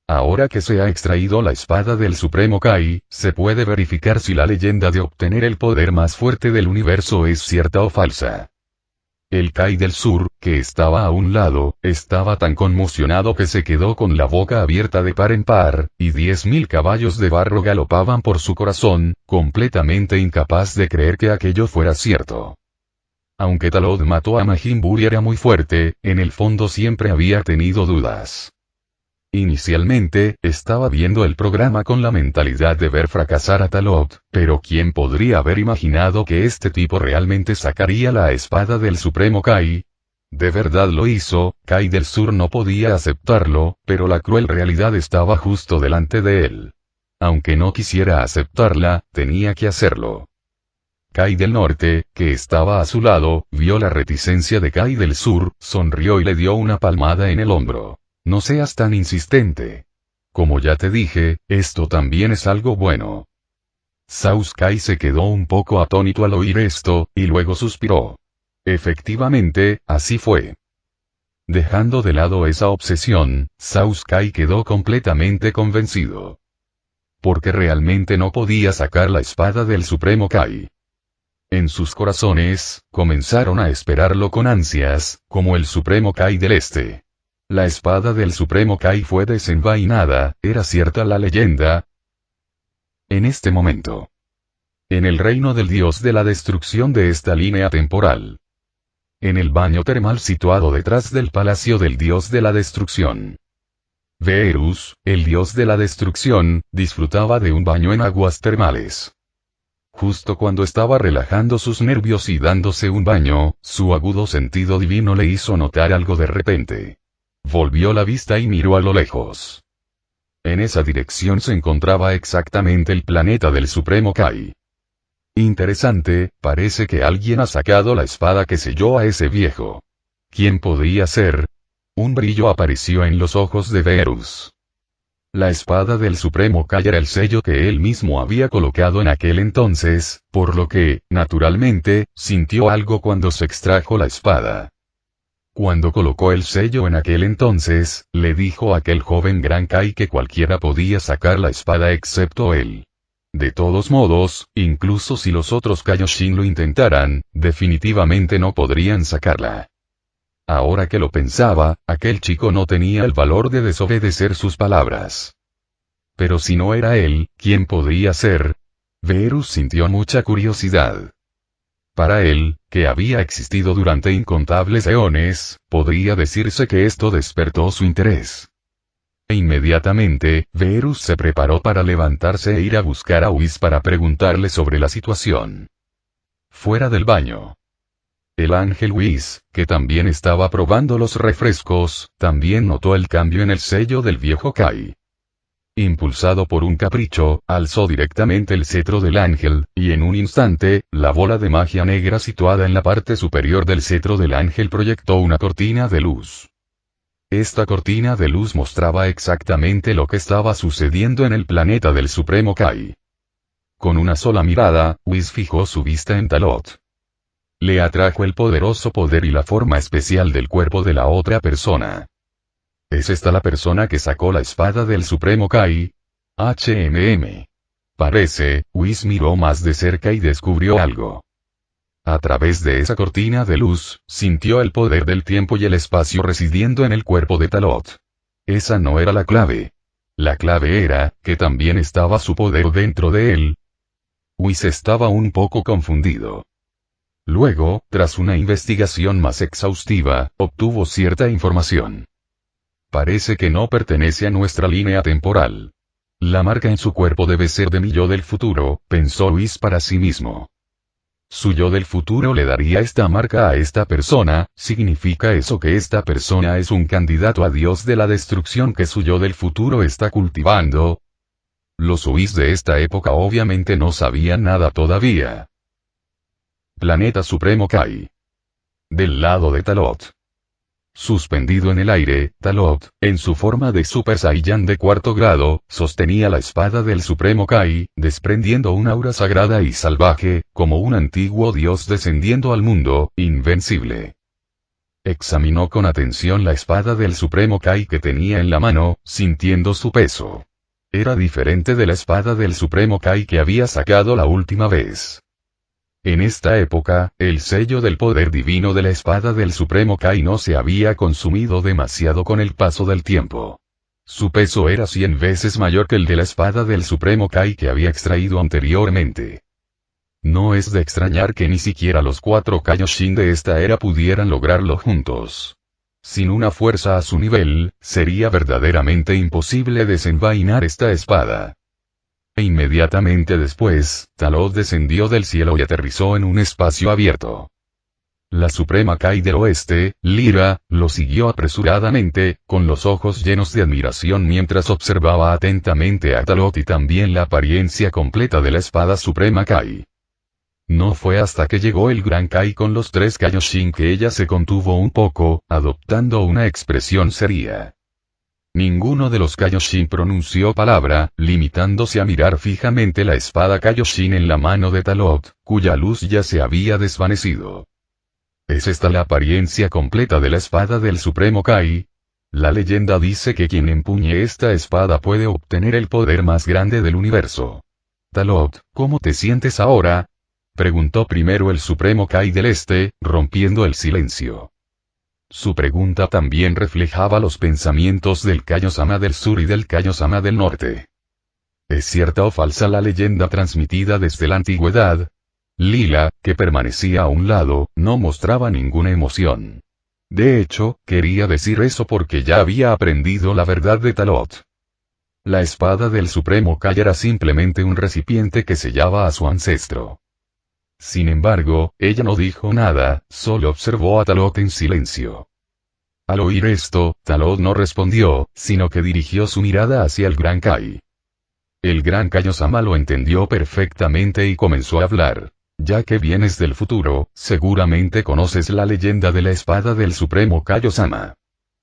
Speaker 3: Ahora que se ha extraído la espada del Supremo Kai, se puede verificar si la leyenda de obtener el poder más fuerte del universo es cierta o falsa. El Kai del Sur, que estaba a un lado, estaba tan conmocionado que se quedó con la boca abierta de par en par, y 10.000 caballos de barro galopaban por su corazón, completamente incapaz de creer que aquello fuera cierto. Aunque Talot mató a Majin Buu y era muy fuerte, en el fondo siempre había tenido dudas. Inicialmente, estaba viendo el programa con la mentalidad de ver fracasar a Talot, pero ¿quién podría haber imaginado que este tipo realmente sacaría la espada del Supremo Kai? De verdad lo hizo. Kai del Sur no podía aceptarlo, pero la cruel realidad estaba justo delante de él. Aunque no quisiera aceptarla, tenía que hacerlo. Kai del Norte, que estaba a su lado, vio la reticencia de Kai del Sur, sonrió y le dio una palmada en el hombro. No seas tan insistente. Como ya te dije, esto también es algo bueno. Saus Kai se quedó un poco atónito al oír esto, y luego suspiró. Efectivamente, así fue. Dejando de lado esa obsesión, Saus Kai quedó completamente convencido. Porque realmente no podía sacar la espada del Supremo Kai. En sus corazones, comenzaron a esperarlo con ansias, como el Supremo Kai del Este. La espada del Supremo Kai fue desenvainada, ¿era cierta la leyenda? En este momento. En el reino del dios de la destrucción de esta línea temporal. En el baño termal situado detrás del palacio del dios de la destrucción. Verus, el dios de la destrucción, disfrutaba de un baño en aguas termales. Justo cuando estaba relajando sus nervios y dándose un baño, su agudo sentido divino le hizo notar algo de repente. Volvió la vista y miró a lo lejos. En esa dirección se encontraba exactamente el planeta del Supremo Kai. Interesante, parece que alguien ha sacado la espada que selló a ese viejo. ¿Quién podría ser? Un brillo apareció en los ojos de Verus. La espada del Supremo Kai era el sello que él mismo había colocado en aquel entonces, por lo que, naturalmente, sintió algo cuando se extrajo la espada. Cuando colocó el sello en aquel entonces, le dijo a aquel joven Gran Kai que cualquiera podía sacar la espada excepto él. De todos modos, incluso si los otros Kaioshin lo intentaran, definitivamente no podrían sacarla. Ahora que lo pensaba, aquel chico no tenía el valor de desobedecer sus palabras. Pero si no era él, ¿quién podría ser? Verus sintió mucha curiosidad. Para él, que había existido durante incontables eones, podría decirse que esto despertó su interés. E inmediatamente, Verus se preparó para levantarse e ir a buscar a Whis para preguntarle sobre la situación. Fuera del baño. El ángel Whis, que también estaba probando los refrescos, también notó el cambio en el sello del viejo Kai. Impulsado por un capricho, alzó directamente el cetro del ángel, y en un instante, la bola de magia negra situada en la parte superior del cetro del ángel proyectó una cortina de luz. Esta cortina de luz mostraba exactamente lo que estaba sucediendo en el planeta del Supremo Kai. Con una sola mirada, Whis fijó su vista en Talot. Le atrajo el poderoso poder y la forma especial del cuerpo de la otra persona. ¿Es esta la persona que sacó la espada del Supremo Kai? Parece, Whis miró más de cerca y descubrió algo. A través de esa cortina de luz, sintió el poder del tiempo y el espacio residiendo en el cuerpo de Talot. Esa no era la clave. La clave era, que también estaba su poder dentro de él. Whis estaba un poco confundido. Luego, tras una investigación más exhaustiva, obtuvo cierta información. Parece que no pertenece a nuestra línea temporal. La marca en su cuerpo debe ser de mi yo del futuro, pensó Whis para sí mismo. Su yo del futuro le daría esta marca a esta persona, ¿significa eso que esta persona es un candidato a dios de la destrucción que su yo del futuro está cultivando? Los Whis de esta época obviamente no sabían nada todavía. Planeta Supremo Kai. Del lado de Talot. Suspendido en el aire, Talot, en su forma de Super Saiyan de cuarto grado, sostenía la espada del Supremo Kai, desprendiendo un aura sagrada y salvaje, como un antiguo dios descendiendo al mundo, invencible. Examinó con atención la espada del Supremo Kai que tenía en la mano, sintiendo su peso. Era diferente de la espada del Supremo Kai que había sacado la última vez. En esta época, el sello del poder divino de la espada del Supremo Kai no se había consumido demasiado con el paso del tiempo. Su peso era 100 veces mayor que el de la espada del Supremo Kai que había extraído anteriormente. No es de extrañar que ni siquiera los 4 Kaioshin de esta era pudieran lograrlo juntos. Sin una fuerza a su nivel, sería verdaderamente imposible desenvainar esta espada. E inmediatamente después, Talot descendió del cielo y aterrizó en un espacio abierto. La Suprema Kai del Oeste, Lyra, lo siguió apresuradamente, con los ojos llenos de admiración mientras observaba atentamente a Talot y también la apariencia completa de la espada Suprema Kai. No fue hasta que llegó el Gran Kai con los 3 Kaioshin que ella se contuvo un poco, adoptando una expresión seria. Ninguno de los Kaioshin pronunció palabra, limitándose a mirar fijamente la espada Kaioshin en la mano de Talot, cuya luz ya se había desvanecido. ¿Es esta la apariencia completa de la espada del Supremo Kai? La leyenda dice que quien empuñe esta espada puede obtener el poder más grande del universo. Talot, ¿cómo te sientes ahora? Preguntó primero el Supremo Kai del Este, rompiendo el silencio. Su pregunta también reflejaba los pensamientos del Kaiosama del Sur y del Kaiosama del Norte. ¿Es cierta o falsa la leyenda transmitida desde la antigüedad? Lila, que permanecía a un lado, no mostraba ninguna emoción. De hecho, quería decir eso porque ya había aprendido la verdad de Talot. La espada del Supremo Kai era simplemente un recipiente que sellaba a su ancestro. Sin embargo, ella no dijo nada, solo observó a Talot en silencio. Al oír esto, Talot no respondió, sino que dirigió su mirada hacia el Gran Kai. El Gran Kaiosama lo entendió perfectamente y comenzó a hablar. Ya que vienes del futuro, seguramente conoces la leyenda de la espada del Supremo Kaiosama.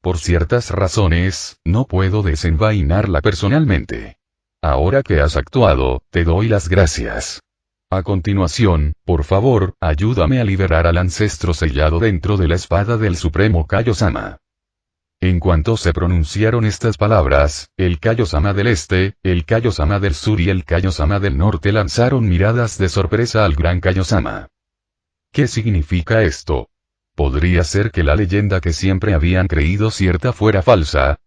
Speaker 3: Por ciertas razones, no puedo desenvainarla personalmente. Ahora que has actuado, te doy las gracias. A continuación, por favor, ayúdame a liberar al ancestro sellado dentro de la espada del Supremo Kaiosama. En cuanto se pronunciaron estas palabras, el Kaiosama del Este, el Kaiosama del Sur y el Kaiosama del Norte lanzaron miradas de sorpresa al Gran Kaiosama. ¿Qué significa esto? ¿Podría ser que la leyenda que siempre habían creído cierta fuera falsa?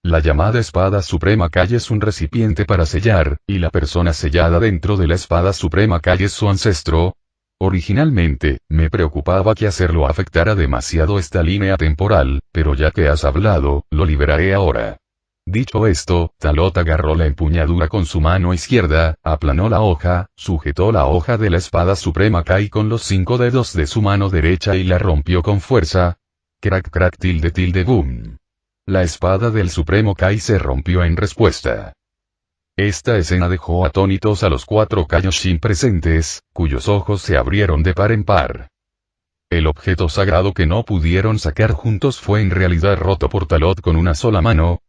Speaker 3: La llamada espada Suprema Kai es un recipiente para sellar, y la persona sellada dentro de la espada Suprema Kai es su ancestro. Originalmente, me preocupaba que hacerlo afectara demasiado esta línea temporal, pero ya que has hablado, lo liberaré ahora. Dicho esto, Talot agarró la empuñadura con su mano izquierda, aplanó la hoja, sujetó la hoja de la espada Suprema Kai con los 5 dedos de su mano derecha y la rompió con fuerza. Crack crack tilde tilde boom. La espada del Supremo Kai se rompió en respuesta. Esta escena dejó atónitos a los 4 Kaioshin presentes, cuyos ojos se abrieron de par en par. El objeto sagrado que no pudieron sacar juntos fue en realidad roto por Talot con una sola mano.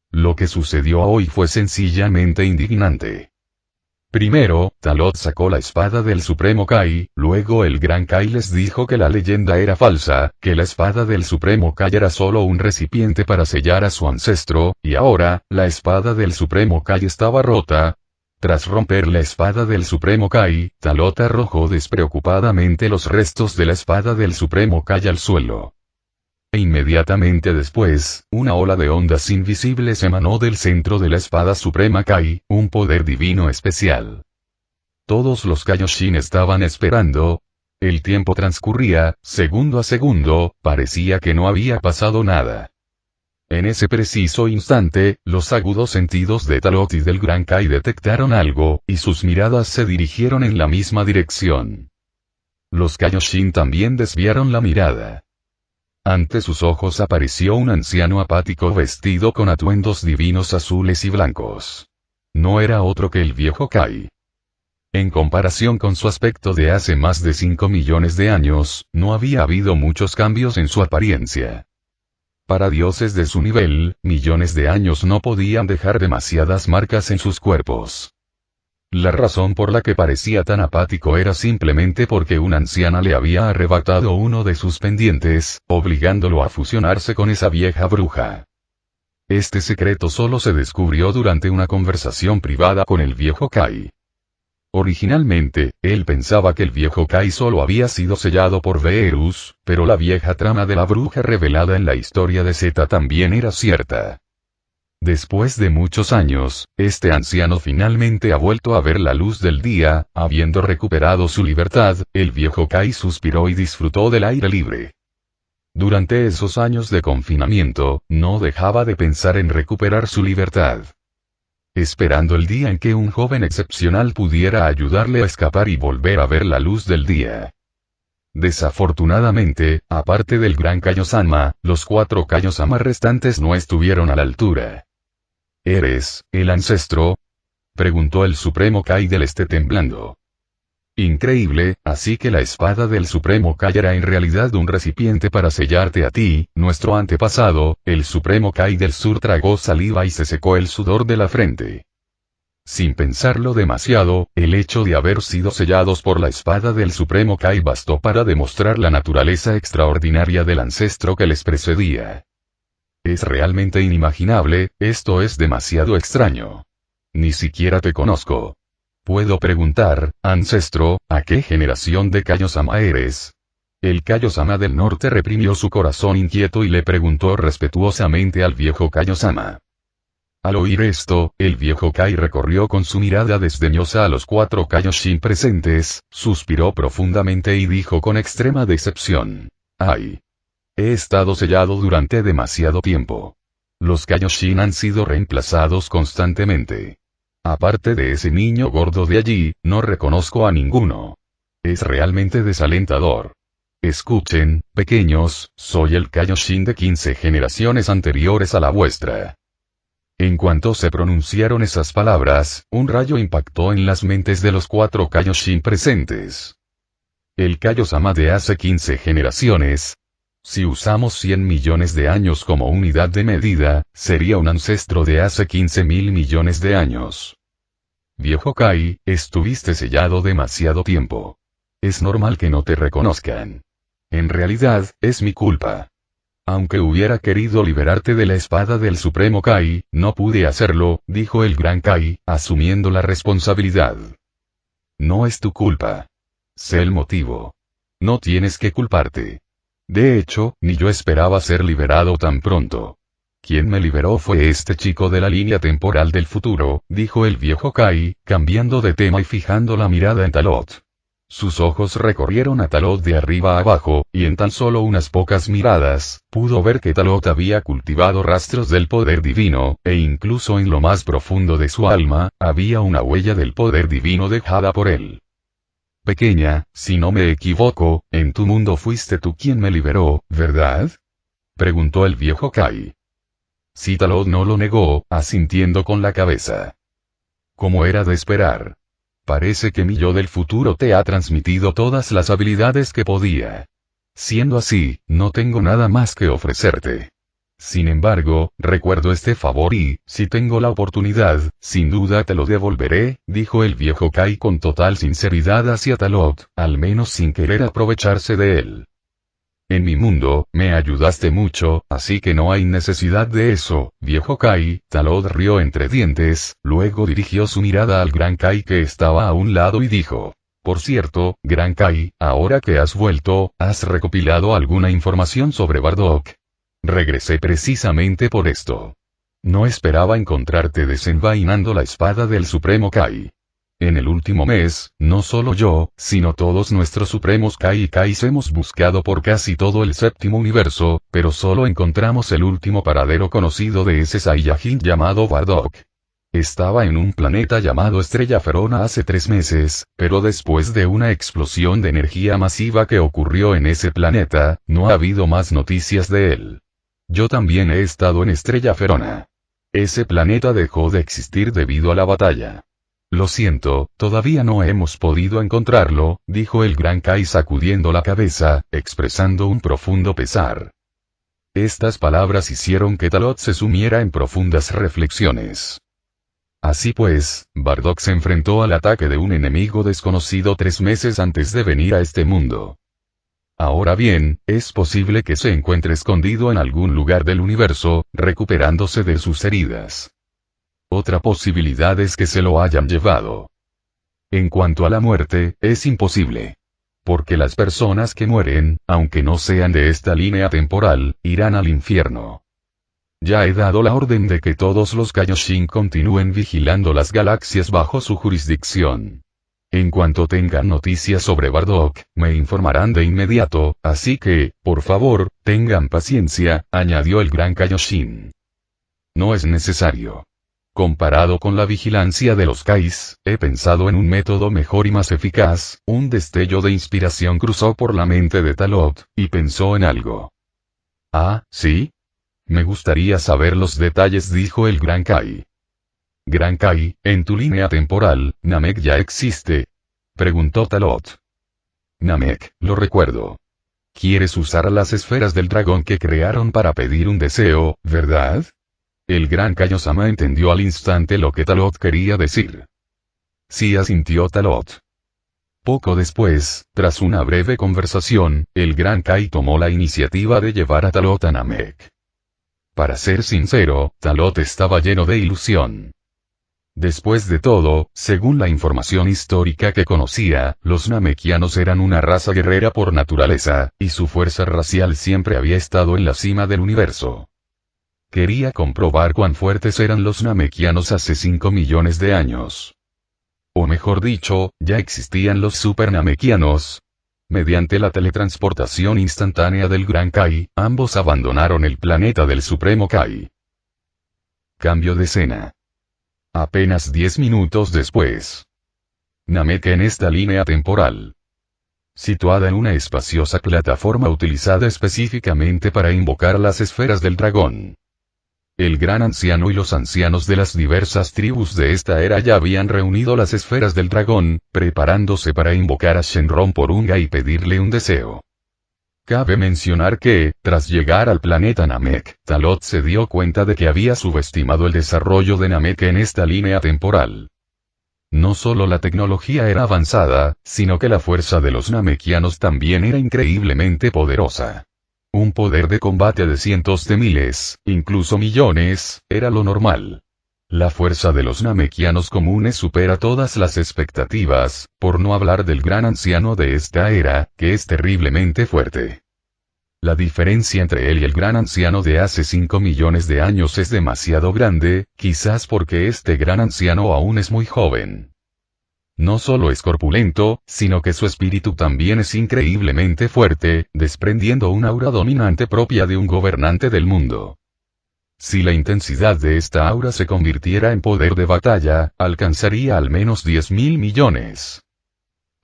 Speaker 3: Lo que sucedió hoy fue sencillamente indignante. Primero, Talot sacó la espada del Supremo Kai, luego el Gran Kai les dijo que la leyenda era falsa, que la espada del Supremo Kai era solo un recipiente para sellar a su ancestro, y ahora, la espada del Supremo Kai estaba rota. Tras romper la espada del Supremo Kai, Talot arrojó despreocupadamente los restos de la espada del Supremo Kai al suelo. E inmediatamente después, una ola de ondas invisibles emanó del centro de la espada Suprema Kai, un poder divino especial. Todos los Kaioshin estaban esperando. El tiempo transcurría, segundo a segundo, parecía que no había pasado nada. En ese preciso instante, los agudos sentidos de Talot y del Gran Kai detectaron algo, y sus miradas se dirigieron en la misma dirección. Los Kaioshin también desviaron la mirada. Ante sus ojos apareció un anciano apático vestido con atuendos divinos azules y blancos. No era otro que el viejo Kai. En comparación con su aspecto de hace más de 5 millones de años, no había habido muchos cambios en su apariencia. Para dioses de su nivel, millones de años no podían dejar demasiadas marcas en sus cuerpos. La razón por la que parecía tan apático era simplemente porque una anciana le había arrebatado uno de sus pendientes, obligándolo a fusionarse con esa vieja bruja. Este secreto solo se descubrió durante una conversación privada con el viejo Kai. Originalmente, él pensaba que el viejo Kai solo había sido sellado por Beerus, pero la vieja trama de la bruja revelada en la historia de Z también era cierta. Después de muchos años, este anciano finalmente ha vuelto a ver la luz del día, habiendo recuperado su libertad. El viejo Kai suspiró y disfrutó del aire libre. Durante esos años de confinamiento, no dejaba de pensar en recuperar su libertad. Esperando el día en que un joven excepcional pudiera ayudarle a escapar y volver a ver la luz del día. Desafortunadamente, aparte del gran Kaiosama, los 4 Kaiosama restantes no estuvieron a la altura. ¿Eres el ancestro?, preguntó el Supremo Kai del Este temblando. Increíble, así que la espada del Supremo Kai era en realidad un recipiente para sellarte a ti. Nuestro antepasado, el Supremo Kai del Sur, tragó saliva y se secó el sudor de la frente. Sin pensarlo demasiado, el hecho de haber sido sellados por la espada del Supremo Kai bastó para demostrar la naturaleza extraordinaria del ancestro que les precedía. Es realmente inimaginable, esto es demasiado extraño. Ni siquiera te conozco. Puedo preguntar, ancestro, ¿a qué generación de Kaiosama eres? El Kaiosama del norte reprimió su corazón inquieto y le preguntó respetuosamente al viejo Kaiosama. Al oír esto, el viejo Kai recorrió con su mirada desdeñosa a los 4 Kaioshin presentes, suspiró profundamente y dijo con extrema decepción: ¡ay! He estado sellado durante demasiado tiempo. Los Kaioshin han sido reemplazados constantemente. Aparte de ese niño gordo de allí, no reconozco a ninguno. Es realmente desalentador. Escuchen, pequeños, soy el Kaioshin de 15 generaciones anteriores a la vuestra. En cuanto se pronunciaron esas palabras, un rayo impactó en las mentes de los 4 Kaioshin presentes. El Kaiosama de hace 15 generaciones. Si usamos 100 millones de años como unidad de medida, sería un ancestro de hace 15.000 millones de años. Viejo Kai, estuviste sellado demasiado tiempo. Es normal que no te reconozcan. En realidad, es mi culpa. Aunque hubiera querido liberarte de la espada del Supremo Kai, no pude hacerlo, dijo el Gran Kai, asumiendo la responsabilidad. No es tu culpa. Sé el motivo. No tienes que culparte. De hecho, ni yo esperaba ser liberado tan pronto. Quien me liberó fue este chico de la línea temporal del futuro, dijo el viejo Kai, cambiando de tema y fijando la mirada en Talot. Sus ojos recorrieron a Talot de arriba a abajo, y en tan solo unas pocas miradas, pudo ver que Talot había cultivado rastros del poder divino, e incluso en lo más profundo de su alma, había una huella del poder divino dejada por él. Pequeña, si no me equivoco, en tu mundo fuiste tú quien me liberó, ¿verdad?, preguntó el viejo Kai. Sí, Talot no lo negó, asintiendo con la cabeza. Como era de esperar. Parece que mi yo del futuro te ha transmitido todas las habilidades que podía. Siendo así, no tengo nada más que ofrecerte. Sin embargo, recuerdo este favor y, si tengo la oportunidad, sin duda te lo devolveré, dijo el viejo Kai con total sinceridad hacia Talot, al menos sin querer aprovecharse de él. En mi mundo, me ayudaste mucho, así que no hay necesidad de eso, viejo Kai. Talot rió entre dientes, luego dirigió su mirada al Gran Kai que estaba a un lado y dijo: por cierto, Gran Kai, ahora que has vuelto, ¿has recopilado alguna información sobre Bardock? Regresé precisamente por esto. No esperaba encontrarte desenvainando la espada del Supremo Kai. En el último mes, no solo yo, sino todos nuestros supremos Kai y Kais hemos buscado por casi todo el séptimo universo, pero solo encontramos el último paradero conocido de ese Saiyajin llamado Bardock. Estaba en un planeta llamado Estrella Ferona hace 3 meses, pero después de una explosión de energía masiva que ocurrió en ese planeta, no ha habido más noticias de él. Yo también he estado en Estrella Ferona. Ese planeta dejó de existir debido a la batalla. Lo siento, todavía no hemos podido encontrarlo, dijo el Gran Kai sacudiendo la cabeza, expresando un profundo pesar. Estas palabras hicieron que Talot se sumiera en profundas reflexiones. Así pues, Bardock se enfrentó al ataque de un enemigo desconocido 3 meses antes de venir a este mundo. Ahora bien, es posible que se encuentre escondido en algún lugar del universo, recuperándose de sus heridas. Otra posibilidad es que se lo hayan llevado. En cuanto a la muerte, es imposible. Porque las personas que mueren, aunque no sean de esta línea temporal, irán al infierno. Ya he dado la orden de que todos los Kaioshin continúen vigilando las galaxias bajo su jurisdicción. En cuanto tengan noticias sobre Bardock, me informarán de inmediato, así que, por favor, tengan paciencia, añadió el gran Kaioshin. No es necesario. Comparado con la vigilancia de los Kais, he pensado en un método mejor y más eficaz. Un destello de inspiración cruzó por la mente de Talot, y pensó en algo. Ah, ¿sí? Me gustaría saber los detalles, dijo el Gran Kai. Gran Kai, en tu línea temporal, Namek ya existe. Preguntó Talot. Namek, lo recuerdo. ¿Quieres usar las esferas del dragón que crearon para pedir un deseo, verdad? El Gran Kaiosama entendió al instante lo que Talot quería decir. Sí, asintió Talot. Poco después, tras una breve conversación, el Gran Kai tomó la iniciativa de llevar a Talot a Namek. Para ser sincero, Talot estaba lleno de ilusión. Después de todo, según la información histórica que conocía, los namekianos eran una raza guerrera por naturaleza, y su fuerza racial siempre había estado en la cima del universo. Quería comprobar cuán fuertes eran los namekianos hace 5 millones de años. O mejor dicho, ya existían los super namekianos. Mediante la teletransportación instantánea del Gran Kai, ambos abandonaron el planeta del Supremo Kai. Cambio de escena. Apenas 10 minutos después. Namek en esta línea temporal. Situada en una espaciosa plataforma utilizada específicamente para invocar las esferas del dragón. El gran anciano y los ancianos de las diversas tribus de esta era ya habían reunido las esferas del dragón, preparándose para invocar a Shenron Porunga y pedirle un deseo. Cabe mencionar que, tras llegar al planeta Namek, Talot se dio cuenta de que había subestimado el desarrollo de Namek en esta línea temporal. No solo la tecnología era avanzada, sino que la fuerza de los namekianos también era increíblemente poderosa. Un poder de combate de cientos de miles, incluso millones, era lo normal. La fuerza de los namekianos comunes supera todas las expectativas, por no hablar del gran anciano de esta era, que es terriblemente fuerte. La diferencia entre él y el gran anciano de hace 5 millones de años es demasiado grande, quizás porque este gran anciano aún es muy joven. No solo es corpulento, sino que su espíritu también es increíblemente fuerte, desprendiendo una aura dominante propia de un gobernante del mundo. Si la intensidad de esta aura se convirtiera en poder de batalla, alcanzaría al menos 10.000 millones.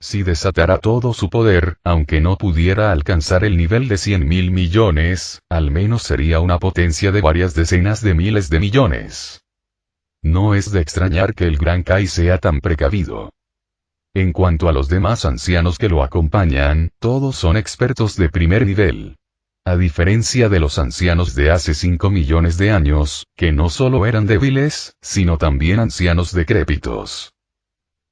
Speaker 3: Si desatara todo su poder, aunque no pudiera alcanzar el nivel de 100.000 millones, al menos sería una potencia de varias decenas de miles de millones. No es de extrañar que el Gran Kai sea tan precavido. En cuanto a los demás ancianos que lo acompañan, todos son expertos de primer nivel. A diferencia de los ancianos de hace 5 millones de años, que no solo eran débiles, sino también ancianos decrépitos.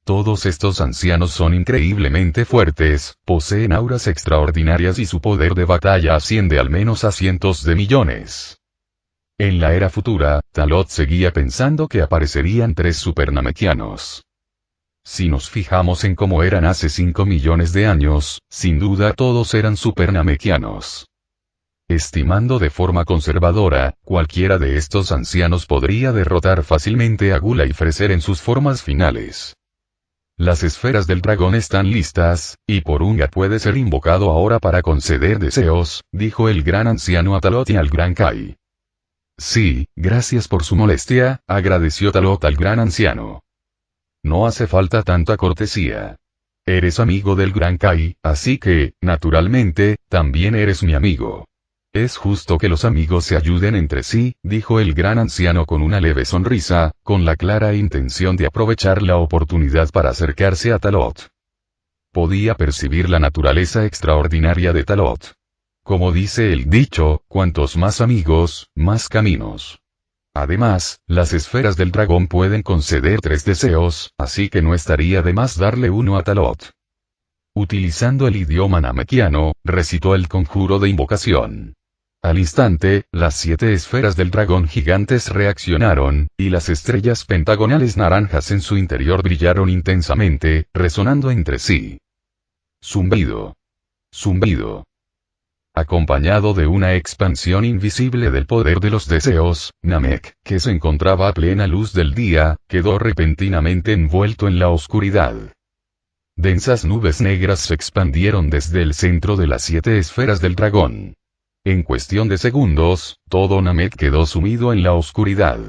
Speaker 3: Todos estos ancianos son increíblemente fuertes, poseen auras extraordinarias y su poder de batalla asciende al menos a cientos de millones. En la era futura, Talot seguía pensando que aparecerían 3 supernamekianos. Si nos fijamos en cómo eran hace 5 millones de años, sin duda todos eran supernamekianos. Estimando de forma conservadora, cualquiera de estos ancianos podría derrotar fácilmente a Gula y Freser en sus formas finales. Las esferas del dragón están listas, y Porunga puede ser invocado ahora para conceder deseos, dijo el gran anciano a Talot y al Gran Kai. Sí, gracias por su molestia, agradeció Talot al gran anciano. No hace falta tanta cortesía. Eres amigo del Gran Kai, así que, naturalmente, también eres mi amigo. Es justo que los amigos se ayuden entre sí, dijo el gran anciano con una leve sonrisa, con la clara intención de aprovechar la oportunidad para acercarse a Talot. Podía percibir la naturaleza extraordinaria de Talot. Como dice el dicho, cuantos más amigos, más caminos. Además, las esferas del dragón pueden conceder 3 deseos, así que no estaría de más darle uno a Talot. Utilizando el idioma namekiano, recitó el conjuro de invocación. Al instante, las 7 esferas del dragón gigantes reaccionaron, y las estrellas pentagonales naranjas en su interior brillaron intensamente, resonando entre sí. Zumbido. Zumbido. Acompañado de una expansión invisible del poder de los deseos, Namek, que se encontraba a plena luz del día, quedó repentinamente envuelto en la oscuridad. Densas nubes negras se expandieron desde el centro de las 7 esferas del dragón. En cuestión de segundos, todo Namek quedó sumido en la oscuridad.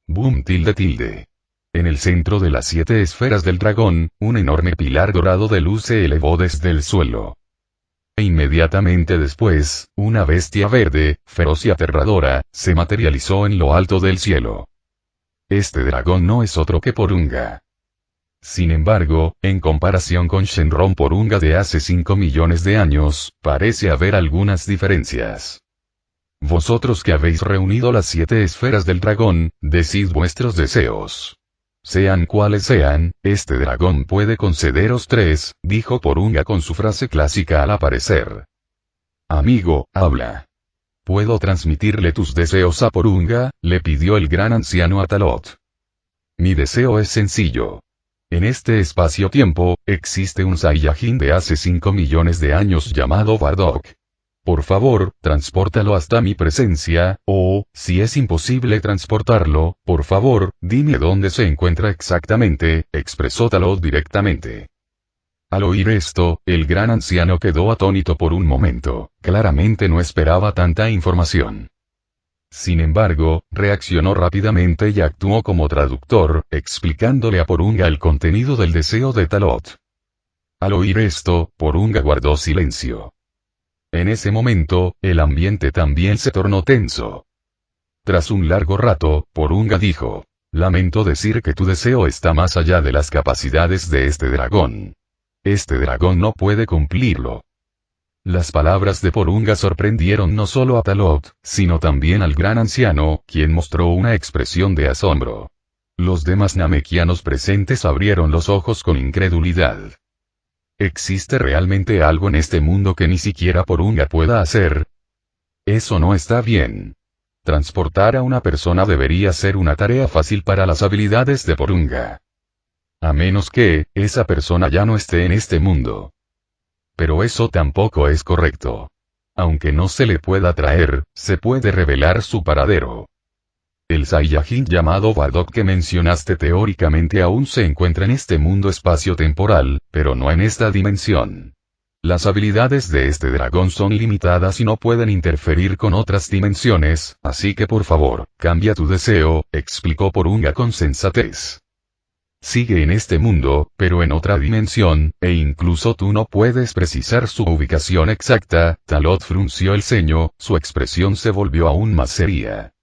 Speaker 3: Boom tilde tilde. En el centro de las 7 esferas del dragón, un enorme pilar dorado de luz se elevó desde el suelo. E inmediatamente después, una bestia verde, feroz y aterradora, se materializó en lo alto del cielo. Este dragón no es otro que Porunga. Sin embargo, en comparación con Shenron Porunga de hace 5 millones de años, parece haber algunas diferencias. Vosotros que habéis reunido las 7 esferas del dragón, decid vuestros deseos. Sean cuales sean, este dragón puede concederos 3, dijo Porunga con su frase clásica al aparecer. Amigo, habla. ¿Puedo transmitirle tus deseos a Porunga?, le pidió el gran anciano a Talot. Mi deseo es sencillo. En este espacio-tiempo, existe un Saiyajin de hace 5 millones de años llamado Bardock. Por favor, transpórtalo hasta mi presencia, o, si es imposible transportarlo, por favor, dime dónde se encuentra exactamente, expresó Talot directamente. Al oír esto, el gran anciano quedó atónito por un momento, claramente no esperaba tanta información. Sin embargo, reaccionó rápidamente y actuó como traductor, explicándole a Porunga el contenido del deseo de Talot. Al oír esto, Porunga guardó silencio. En ese momento, el ambiente también se tornó tenso. Tras un largo rato, Porunga dijo: lamento decir que tu deseo está más allá de las capacidades de este dragón. Este dragón no puede cumplirlo. Las palabras de Porunga sorprendieron no solo a Talot, sino también al gran anciano, quien mostró una expresión de asombro. Los demás namekianos presentes abrieron los ojos con incredulidad. ¿Existe realmente algo en este mundo que ni siquiera Porunga pueda hacer? Eso no está bien. Transportar a una persona debería ser una tarea fácil para las habilidades de Porunga. A menos que, esa persona ya no esté en este mundo. Pero eso tampoco es correcto. Aunque no se le pueda traer, se puede revelar su paradero. El Saiyajin llamado Bardock que mencionaste teóricamente aún se encuentra en este mundo espacio-temporal, pero no en esta dimensión. Las habilidades de este dragón son ilimitadas y no pueden interferir con otras dimensiones, así que por favor, cambia tu deseo, explicó Porunga con sensatez. Sigue en este mundo, pero en otra dimensión, e incluso tú no puedes precisar su ubicación exacta. Talot frunció el ceño, su expresión se volvió aún más seria.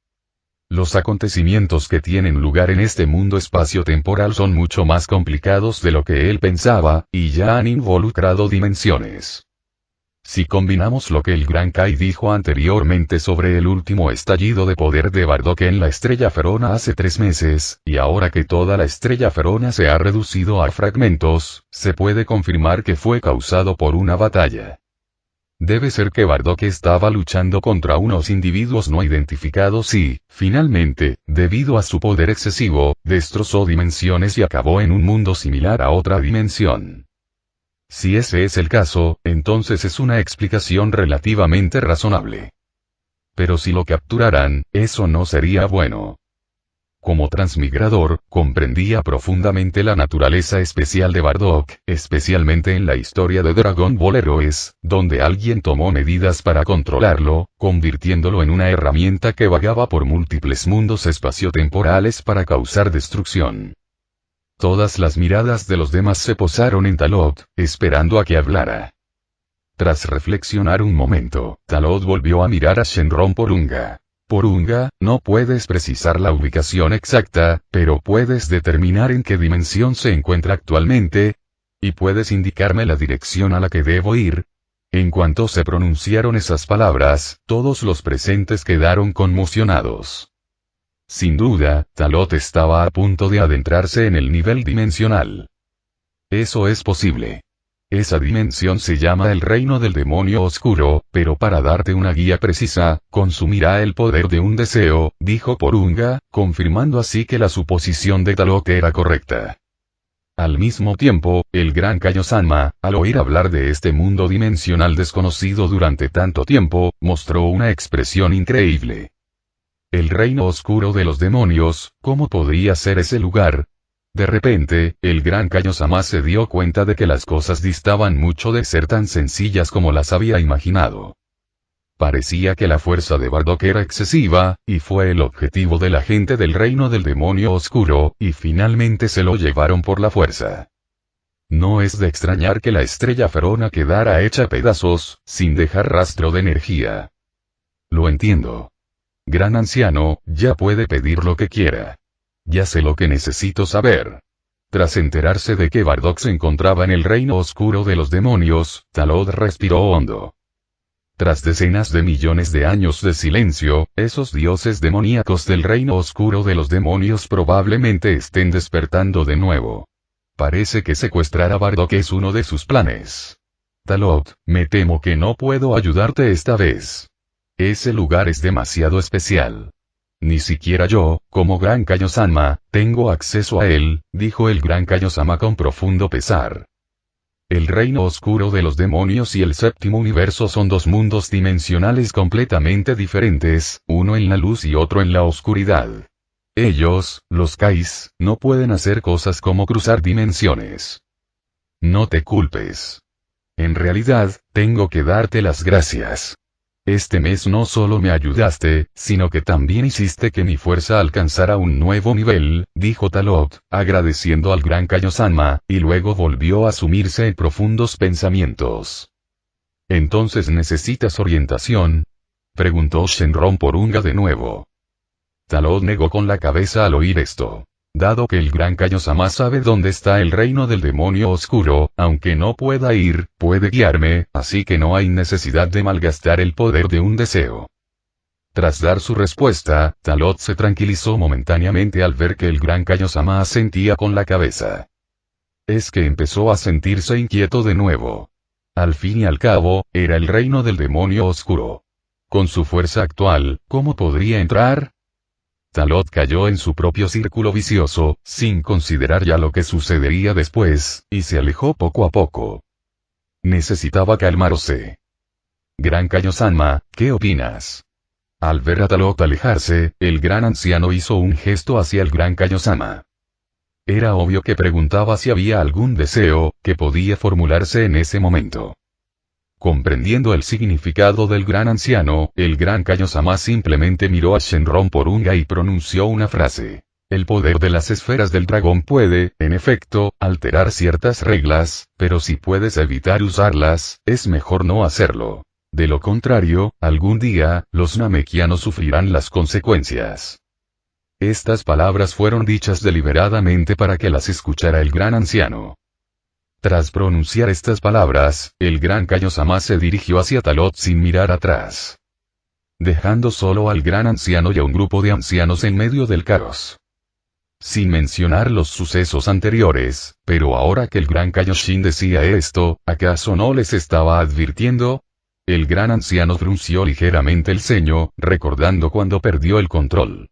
Speaker 3: Los acontecimientos que tienen lugar en este mundo espacio-temporal son mucho más complicados de lo que él pensaba, y ya han involucrado dimensiones. Si combinamos lo que el Gran Kai dijo anteriormente sobre el último estallido de poder de Bardock en la estrella Ferona hace 3 meses, y ahora que toda la estrella Ferona se ha reducido a fragmentos, se puede confirmar que fue causado por una batalla. Debe ser que Bardock estaba luchando contra unos individuos no identificados y, finalmente, debido a su poder excesivo, destrozó dimensiones y acabó en un mundo similar a otra dimensión. Si ese es el caso, entonces es una explicación relativamente razonable. Pero si lo capturaran, eso no sería bueno. Como transmigrador, comprendía profundamente la naturaleza especial de Bardock, especialmente en la historia de Dragon Ball Heroes, donde alguien tomó medidas para controlarlo, convirtiéndolo en una herramienta que vagaba por múltiples mundos espaciotemporales para causar destrucción. Todas las miradas de los demás se posaron en Talot, esperando a que hablara. Tras reflexionar un momento, Talot volvió a mirar a Shenron Porunga. Porunga, no puedes precisar la ubicación exacta, pero puedes determinar en qué dimensión se encuentra actualmente, y puedes indicarme la dirección a la que debo ir. En cuanto se pronunciaron esas palabras, todos los presentes quedaron conmocionados. Sin duda, Talot estaba a punto de adentrarse en el nivel dimensional. Eso es posible. Esa dimensión se llama el reino del demonio oscuro, pero para darte una guía precisa, consumirá el poder de un deseo, dijo Porunga, confirmando así que la suposición de Talot era correcta. Al mismo tiempo, el gran Kaiosama, al oír hablar de este mundo dimensional desconocido durante tanto tiempo, mostró una expresión increíble. El reino oscuro de los demonios, ¿cómo podría ser ese lugar? De repente, el gran Kaiosama se dio cuenta de que las cosas distaban mucho de ser tan sencillas como las había imaginado. Parecía que la fuerza de Bardock era excesiva, y fue el objetivo de la gente del reino del demonio oscuro, y finalmente se lo llevaron por la fuerza. No es de extrañar que la estrella Ferona quedara hecha pedazos, sin dejar rastro de energía. Lo entiendo. Gran anciano, ya puede pedir lo que quiera. Ya sé lo que necesito saber. Tras enterarse de que Bardock se encontraba en el reino oscuro de los demonios, Talot respiró hondo. Tras decenas de millones de años de silencio, esos dioses demoníacos del reino oscuro de los demonios probablemente estén despertando de nuevo. Parece que secuestrar a Bardock es uno de sus planes. Talot, me temo que no puedo ayudarte esta vez. Ese lugar es demasiado especial. Ni siquiera yo, como Gran Kaiosama, tengo acceso a él, dijo el Gran Kaiosama con profundo pesar. El reino oscuro de los demonios y el séptimo universo son dos mundos dimensionales completamente diferentes, uno en la luz y otro en la oscuridad. Ellos, los Kais, no pueden hacer cosas como cruzar dimensiones. No te culpes. En realidad, tengo que darte las gracias. Este mes no solo me ayudaste, sino que también hiciste que mi fuerza alcanzara un nuevo nivel, dijo Talot, agradeciendo al Gran Kaiosama, y luego volvió a sumirse en profundos pensamientos. ¿Entonces necesitas orientación? Preguntó Shenron Porunga de nuevo. Talot negó con la cabeza al oír esto. Dado que el Gran Kaiosama sabe dónde está el reino del demonio oscuro, aunque no pueda ir, puede guiarme, así que no hay necesidad de malgastar el poder de un deseo. Tras dar su respuesta, Talot se tranquilizó momentáneamente al ver que el Gran Kaiosama asentía con la cabeza. Es que empezó a sentirse inquieto de nuevo. Al fin y al cabo, era el reino del demonio oscuro. Con su fuerza actual, ¿cómo podría entrar? Talot cayó en su propio círculo vicioso, sin considerar ya lo que sucedería después, y se alejó poco a poco. Necesitaba calmarse. Gran Kaiosama, ¿qué opinas? Al ver a Talot alejarse, el gran anciano hizo un gesto hacia el Gran Kaiosama. Era obvio que preguntaba si había algún deseo, que podía formularse en ese momento. Comprendiendo el significado del gran anciano, el Gran Kaiosama simplemente miró a Shenron Porunga y pronunció una frase. El poder de las esferas del dragón puede, en efecto, alterar ciertas reglas, pero si puedes evitar usarlas, es mejor no hacerlo. De lo contrario, algún día, los namekianos sufrirán las consecuencias. Estas palabras fueron dichas deliberadamente para que las escuchara el gran anciano. Tras pronunciar estas palabras, el Gran Kaiosama se dirigió hacia Talot sin mirar atrás. Dejando solo al gran anciano y a un grupo de ancianos en medio del caos. Sin mencionar los sucesos anteriores, pero ahora que el Gran Kaioshin decía esto, ¿acaso no les estaba advirtiendo? El gran anciano frunció ligeramente el ceño, recordando cuando perdió el control.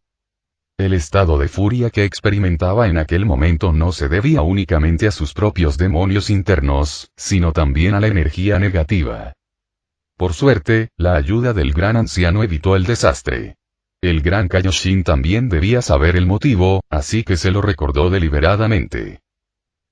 Speaker 3: El estado de furia que experimentaba en aquel momento no se debía únicamente a sus propios demonios internos, sino también a la energía negativa. Por suerte, la ayuda del gran anciano evitó el desastre. El Gran Kaioshin también debía saber el motivo, así que se lo recordó deliberadamente.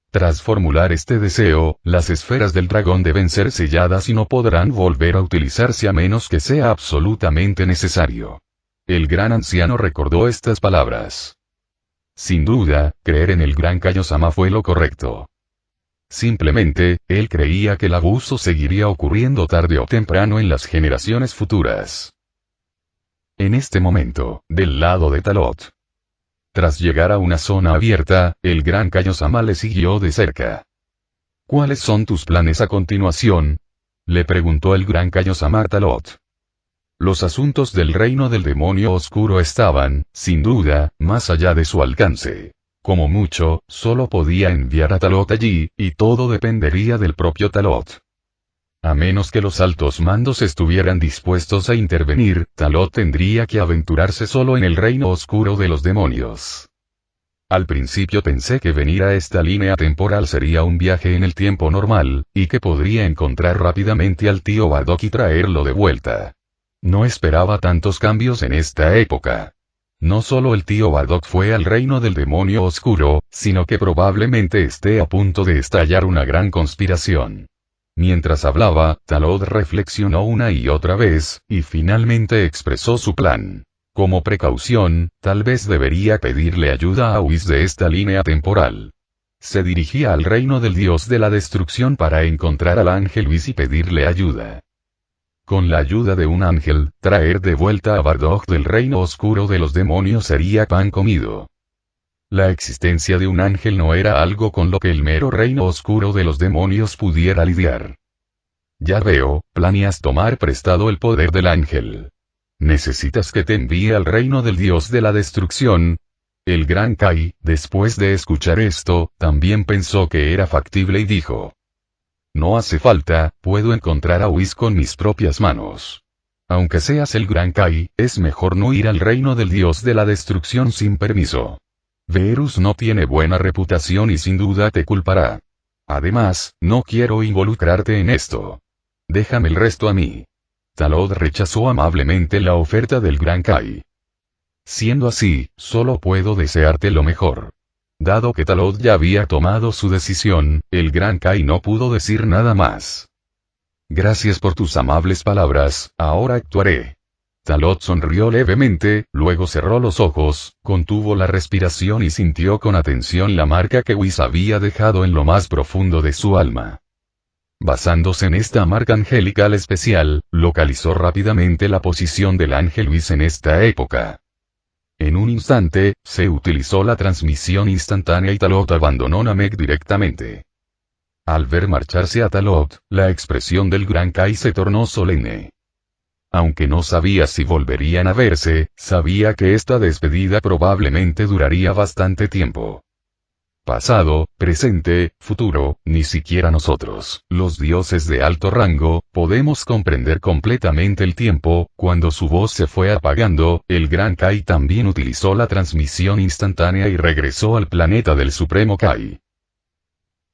Speaker 3: Tras formular este deseo, las esferas del dragón deben ser selladas y no podrán volver a utilizarse a menos que sea absolutamente necesario. El gran anciano recordó estas palabras. Sin duda, creer en el Gran Kaiosama fue lo correcto. Simplemente, él creía que el abuso seguiría ocurriendo tarde o temprano en las generaciones futuras. En este momento, del lado de Talot. Tras llegar a una zona abierta, el Gran Kaiosama le siguió de cerca. ¿Cuáles son tus planes a continuación? Le preguntó el Gran Kaiosama a Talot. Los asuntos del reino del demonio oscuro estaban, sin duda, más allá de su alcance. Como mucho, solo podía enviar a Talot allí, y todo dependería del propio Talot. A menos que los altos mandos estuvieran dispuestos a intervenir, Talot tendría que aventurarse solo en el reino oscuro de los demonios. Al principio pensé que venir a esta línea temporal sería un viaje en el tiempo normal, y que podría encontrar rápidamente al tío Bardock y traerlo de vuelta. No esperaba tantos cambios en esta época. No solo el tío Bardock fue al reino del demonio oscuro, sino que probablemente esté a punto de estallar una gran conspiración. Mientras hablaba, Talot reflexionó una y otra vez, y finalmente expresó su plan. Como precaución, tal vez debería pedirle ayuda a Whis de esta línea temporal. Se dirigía al reino del dios de la destrucción para encontrar al ángel Whis y pedirle ayuda. Con la ayuda de un ángel, traer de vuelta a Bardock del reino oscuro de los demonios sería pan comido. La existencia de un ángel no era algo con lo que el mero reino oscuro de los demonios pudiera lidiar. Ya veo, planeas tomar prestado el poder del ángel. ¿Necesitas que te envíe al reino del dios de la destrucción? El gran Kai, después de escuchar esto, también pensó que era factible y dijo: no hace falta, puedo encontrar a Whis con mis propias manos. Aunque seas el gran Kai, es mejor no ir al reino del dios de la destrucción sin permiso. Verus no tiene buena reputación y sin duda te culpará. Además, no quiero involucrarte en esto. Déjame el resto a mí. Talot rechazó amablemente la oferta del gran Kai. Siendo así, solo puedo desearte lo mejor. Dado que Talot ya había tomado su decisión, el gran Kai no pudo decir nada más. Gracias por tus amables palabras, ahora actuaré. Talot sonrió levemente, luego cerró los ojos, contuvo la respiración y sintió con atención la marca que Whis había dejado en lo más profundo de su alma. Basándose en esta marca angelical especial, localizó rápidamente la posición del ángel Whis en esta época. En un instante, se utilizó la transmisión instantánea y Talot abandonó Namek directamente. Al ver marcharse a Talot, la expresión del gran Kai se tornó solemne. Aunque no sabía si volverían a verse, sabía que esta despedida probablemente duraría bastante tiempo. Pasado, presente, futuro, ni siquiera nosotros, los dioses de alto rango, podemos comprender completamente el tiempo. Cuando su voz se fue apagando, el gran Kai también utilizó la transmisión instantánea y regresó al planeta del Supremo Kai.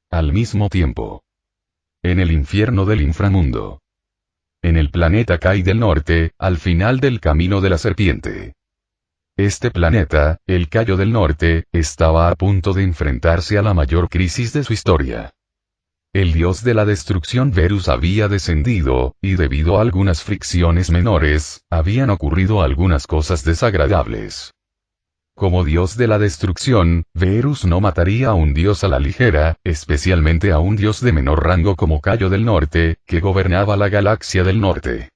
Speaker 3: Al mismo tiempo. En el infierno del inframundo. En el planeta Kai del norte, al final del camino de la serpiente. Este planeta, el Cayo del Norte, estaba a punto de enfrentarse a la mayor crisis de su historia. El dios de la destrucción Verus había descendido, y debido a algunas fricciones menores, habían ocurrido algunas cosas desagradables. Como dios de la destrucción, Verus no mataría a un dios a la ligera, especialmente a un dios de menor rango como Cayo del Norte, que gobernaba la galaxia del norte.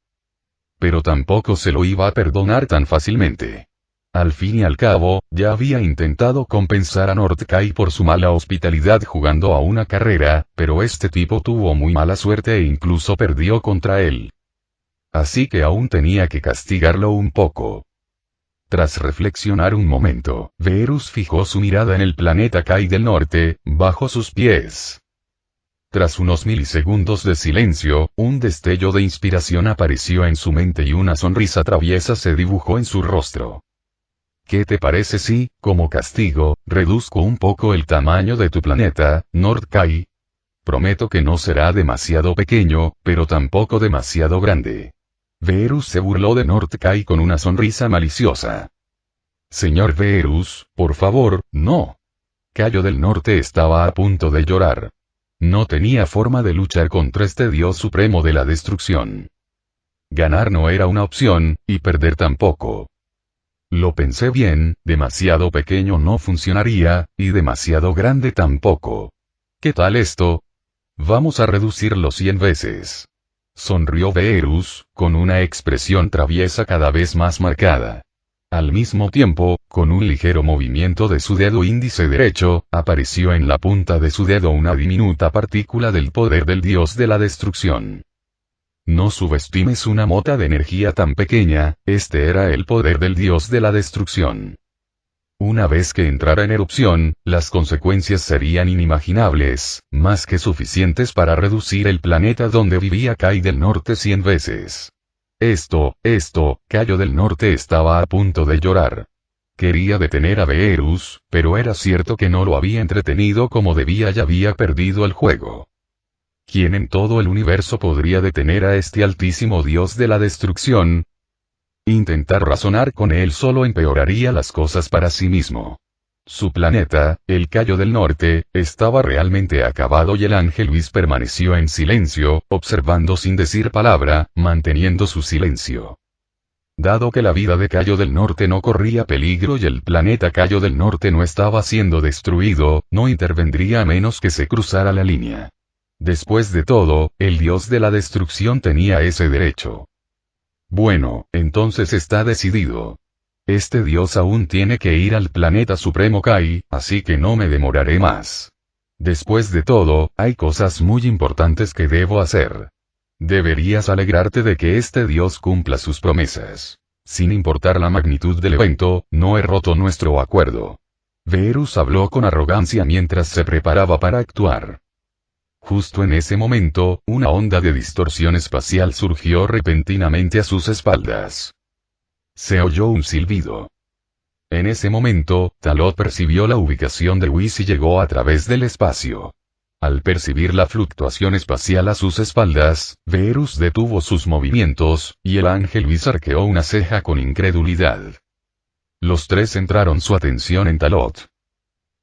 Speaker 3: Pero tampoco se lo iba a perdonar tan fácilmente. Al fin y al cabo, ya había intentado compensar a Nordkai por su mala hospitalidad jugando a una carrera, pero este tipo tuvo muy mala suerte e incluso perdió contra él. Así que aún tenía que castigarlo un poco. Tras reflexionar un momento, Verus fijó su mirada en el planeta Kai del norte, bajo sus pies. Tras unos milisegundos de silencio, un destello de inspiración apareció en su mente y una sonrisa traviesa se dibujó en su rostro. ¿Qué te parece si, como castigo, reduzco un poco el tamaño de tu planeta, Nordkai? Prometo que no será demasiado pequeño, pero tampoco demasiado grande. Verus se burló de Nordkai con una sonrisa maliciosa. Señor Verus, por favor, no. Cayo del Norte estaba a punto de llorar. No tenía forma de luchar contra este dios supremo de la destrucción. Ganar no era una opción, y perder tampoco. Lo pensé bien, demasiado pequeño no funcionaría, y demasiado grande tampoco. ¿Qué tal esto? Vamos a reducirlo 100 veces. Sonrió Verus, con una expresión traviesa cada vez más marcada. Al mismo tiempo, con un ligero movimiento de su dedo índice derecho, apareció en la punta de su dedo una diminuta partícula del poder del dios de la destrucción. No subestimes una mota de energía tan pequeña, este era el poder del dios de la destrucción. Una vez que entrara en erupción, las consecuencias serían inimaginables, más que suficientes para reducir el planeta donde vivía Kai del Norte 100 veces. Cayo del Norte estaba a punto de llorar. Quería detener a Verus, pero era cierto que no lo había entretenido como debía y había perdido el juego. ¿Quién en todo el universo podría detener a este altísimo dios de la destrucción? Intentar razonar con él solo empeoraría las cosas para sí mismo. Su planeta, el Cayo del Norte, estaba realmente acabado y el ángel Luis permaneció en silencio, observando sin decir palabra, manteniendo su silencio. Dado que la vida de Cayo del Norte no corría peligro y el planeta Cayo del Norte no estaba siendo destruido, no intervendría a menos que se cruzara la línea. Después de todo, el dios de la destrucción tenía ese derecho. Bueno, entonces está decidido. Este dios aún tiene que ir al planeta supremo Kai, así que no me demoraré más. Después de todo, hay cosas muy importantes que debo hacer. Deberías alegrarte de que este dios cumpla sus promesas. Sin importar la magnitud del evento, no he roto nuestro acuerdo. Verus habló con arrogancia mientras se preparaba para actuar. Justo en ese momento, una onda de distorsión espacial surgió repentinamente a sus espaldas. Se oyó un silbido. En ese momento, Talot percibió la ubicación de Whis y llegó a través del espacio. Al percibir la fluctuación espacial a sus espaldas, Verus detuvo sus movimientos, y el ángel Whis arqueó una ceja con incredulidad. Los tres centraron su atención en Talot.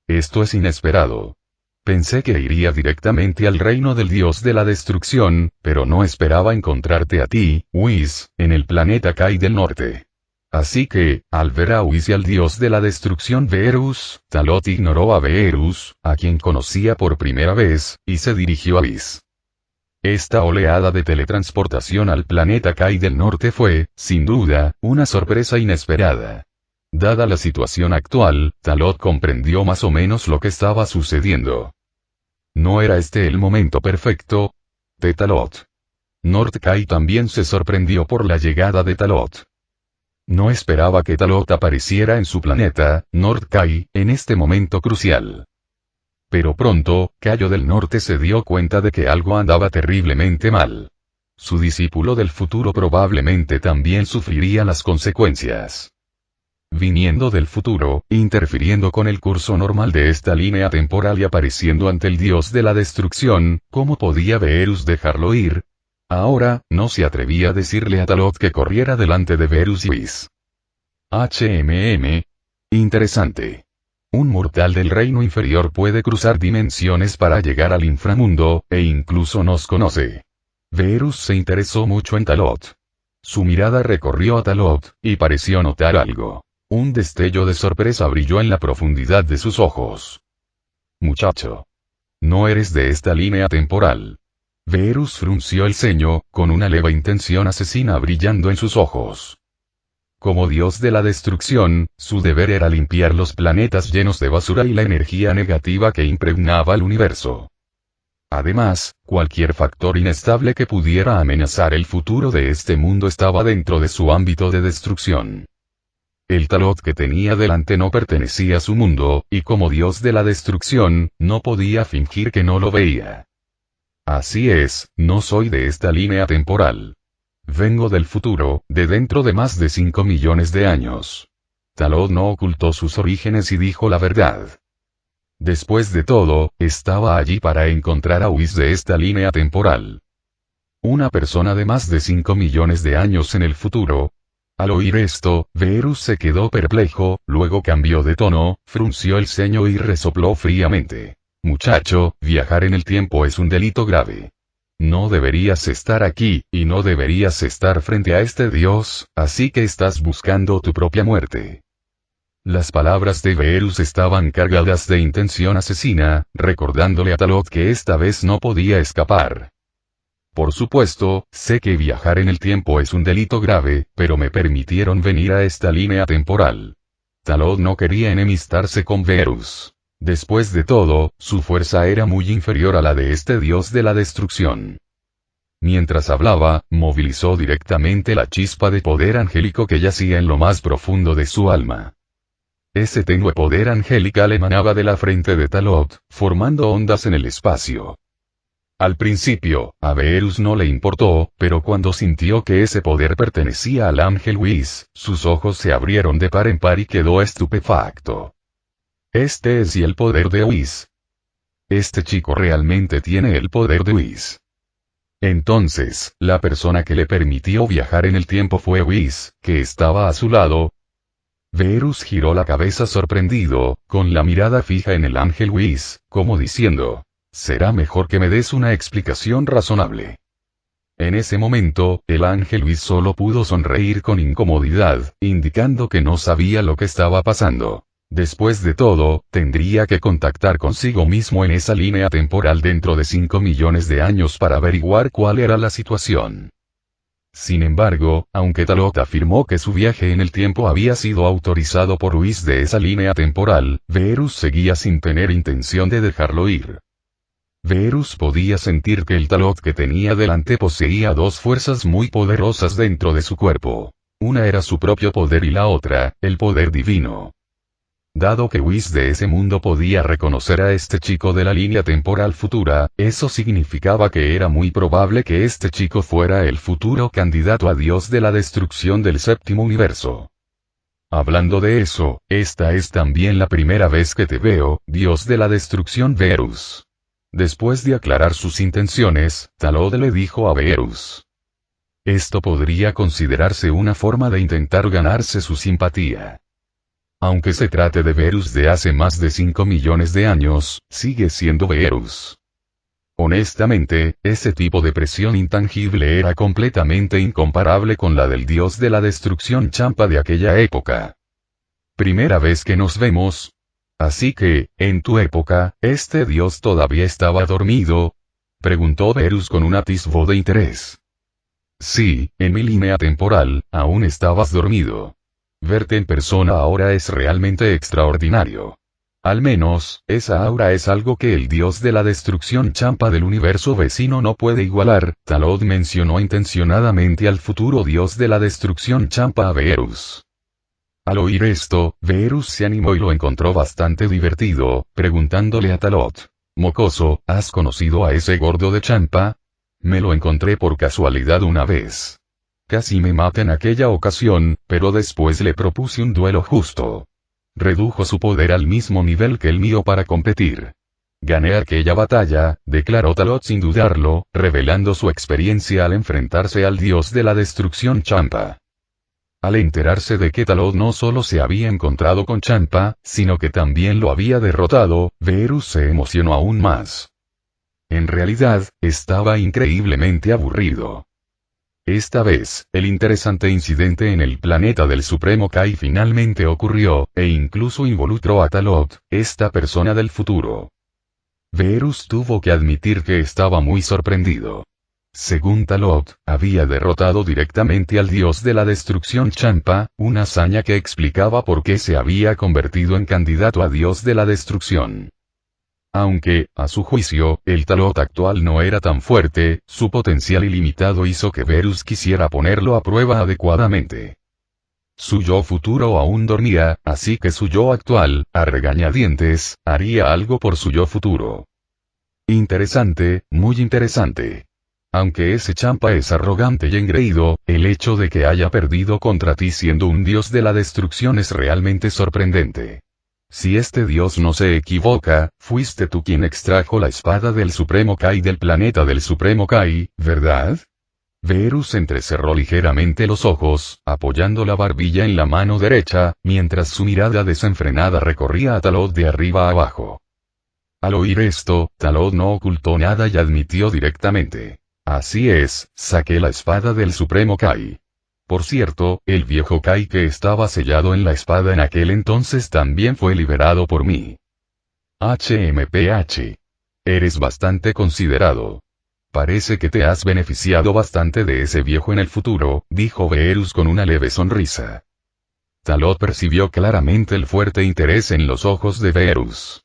Speaker 3: Esto es inesperado. Pensé que iría directamente al reino del dios de la destrucción, pero no esperaba encontrarte a ti, Whis, en el planeta Kai del Norte. Así que, al ver a Whis y al dios de la destrucción Verus, Talot ignoró a Verus, a quien conocía por primera vez, y se dirigió a Whis. Esta oleada de teletransportación al planeta Kai del Norte fue, sin duda, una sorpresa inesperada. Dada la situación actual, Talot comprendió más o menos lo que estaba sucediendo. ¿No era este el momento perfecto? De Talot. Nord-Kai también se sorprendió por la llegada de Talot. No esperaba que Talot apareciera en su planeta, Nord-Kai, en este momento crucial. Pero pronto, Cayo del Norte se dio cuenta de que algo andaba terriblemente mal. Su discípulo del futuro probablemente también sufriría las consecuencias. Viniendo del futuro, interfiriendo con el curso normal de esta línea temporal y apareciendo ante el dios de la destrucción, ¿cómo podía Verus dejarlo ir? Ahora, no se atrevía a decirle a Talot que corriera delante de Verus y Whis. Interesante. Un mortal del reino inferior puede cruzar dimensiones para llegar al inframundo, e incluso nos conoce. Verus se interesó mucho en Talot. Su mirada recorrió a Talot, y pareció notar algo. Un destello de sorpresa brilló en la profundidad de sus ojos. Muchacho. No eres de esta línea temporal. Verus frunció el ceño, con una leve intención asesina brillando en sus ojos. Como dios de la destrucción, su deber era limpiar los planetas llenos de basura y la energía negativa que impregnaba el universo. Además, cualquier factor inestable que pudiera amenazar el futuro de este mundo estaba dentro de su ámbito de destrucción. El Talot que tenía delante no pertenecía a su mundo, y como dios de la destrucción, no podía fingir que no lo veía. Así es, no soy de esta línea temporal. Vengo del futuro, de dentro de más de 5 millones de años. Talot no ocultó sus orígenes y dijo la verdad. Después de todo, estaba allí para encontrar a Whis de esta línea temporal. Una persona de más de 5 millones de años en el futuro. Al oír esto, Verus se quedó perplejo, luego cambió de tono, frunció el ceño y resopló fríamente. Muchacho, viajar en el tiempo es un delito grave. No deberías estar aquí, y no deberías estar frente a este dios, así que estás buscando tu propia muerte. Las palabras de Verus estaban cargadas de intención asesina, recordándole a Talot que esta vez no podía escapar. Por supuesto, sé que viajar en el tiempo es un delito grave, pero me permitieron venir a esta línea temporal. Talot no quería enemistarse con Verus. Después de todo, su fuerza era muy inferior a la de este dios de la destrucción. Mientras hablaba, movilizó directamente la chispa de poder angélico que yacía en lo más profundo de su alma. Ese tenue poder angelical emanaba de la frente de Talot, formando ondas en el espacio. Al principio, a Verus no le importó, pero cuando sintió que ese poder pertenecía al ángel Whis, sus ojos se abrieron de par en par y quedó estupefacto. Este es y el poder de Whis. Este chico realmente tiene el poder de Whis. Entonces, la persona que le permitió viajar en el tiempo fue Whis, que estaba a su lado. Verus giró la cabeza sorprendido, con la mirada fija en el ángel Whis, como diciendo, será mejor que me des una explicación razonable. En ese momento, el ángel Whis solo pudo sonreír con incomodidad, indicando que no sabía lo que estaba pasando. Después de todo, tendría que contactar consigo mismo en esa línea temporal dentro de 5 millones de años para averiguar cuál era la situación. Sin embargo, aunque Talot afirmó que su viaje en el tiempo había sido autorizado por Whis de esa línea temporal, Verus seguía sin tener intención de dejarlo ir. Verus podía sentir que el Talot que tenía delante poseía dos fuerzas muy poderosas dentro de su cuerpo. Una era su propio poder y la otra, el poder divino. Dado que Whis de ese mundo podía reconocer a este chico de la línea temporal futura, eso significaba que era muy probable que este chico fuera el futuro candidato a Dios de la destrucción del séptimo universo. Hablando de eso, esta es también la primera vez que te veo, Dios de la destrucción Verus. Después de aclarar sus intenciones, Talot le dijo a Verus. Esto podría considerarse una forma de intentar ganarse su simpatía. Aunque se trate de Verus de hace más de 5 millones de años, sigue siendo Verus. Honestamente, ese tipo de presión intangible era completamente incomparable con la del dios de la destrucción Champa de aquella época. Primera vez que nos vemos. Así que, en tu época, ¿este dios todavía estaba dormido? Preguntó Verus con un atisbo de interés. Sí, en mi línea temporal, aún estabas dormido. Verte en persona ahora es realmente extraordinario. Al menos, esa aura es algo que el dios de la destrucción Champa del universo vecino no puede igualar. Talot mencionó intencionadamente al futuro dios de la destrucción Champa a Verus. Al oír esto, Verus se animó y lo encontró bastante divertido, preguntándole a Talot. Mocoso, ¿has conocido a ese gordo de Champa? Me lo encontré por casualidad una vez. Casi me mata en aquella ocasión, pero después le propuse un duelo justo. Redujo su poder al mismo nivel que el mío para competir. Gané aquella batalla, declaró Talot sin dudarlo, revelando su experiencia al enfrentarse al dios de la destrucción Champa. Al enterarse de que Talot no solo se había encontrado con Champa, sino que también lo había derrotado, Verus se emocionó aún más. En realidad, estaba increíblemente aburrido. Esta vez, el interesante incidente en el planeta del Supremo Kai finalmente ocurrió, e incluso involucró a Talot, esta persona del futuro. Verus tuvo que admitir que estaba muy sorprendido. Según Talot, había derrotado directamente al dios de la destrucción Champa, una hazaña que explicaba por qué se había convertido en candidato a dios de la destrucción. Aunque, a su juicio, el Talot actual no era tan fuerte, su potencial ilimitado hizo que Verus quisiera ponerlo a prueba adecuadamente. Su yo futuro aún dormía, así que su yo actual, a regañadientes, haría algo por su yo futuro. Interesante, muy interesante. Aunque ese Champa es arrogante y engreído, el hecho de que haya perdido contra ti siendo un dios de la destrucción es realmente sorprendente. Si este dios no se equivoca, fuiste tú quien extrajo la espada del Supremo Kai del planeta del Supremo Kai, ¿verdad? Verus entrecerró ligeramente los ojos, apoyando la barbilla en la mano derecha, mientras su mirada desenfrenada recorría a Talot de arriba a abajo. Al oír esto, Talot no ocultó nada y admitió directamente. Así es, saqué la espada del Supremo Kai. Por cierto, el viejo Kai que estaba sellado en la espada en aquel entonces también fue liberado por mí. HMPH. Eres bastante considerado. Parece que te has beneficiado bastante de ese viejo en el futuro, dijo Verus con una leve sonrisa. Talot percibió claramente el fuerte interés en los ojos de Verus.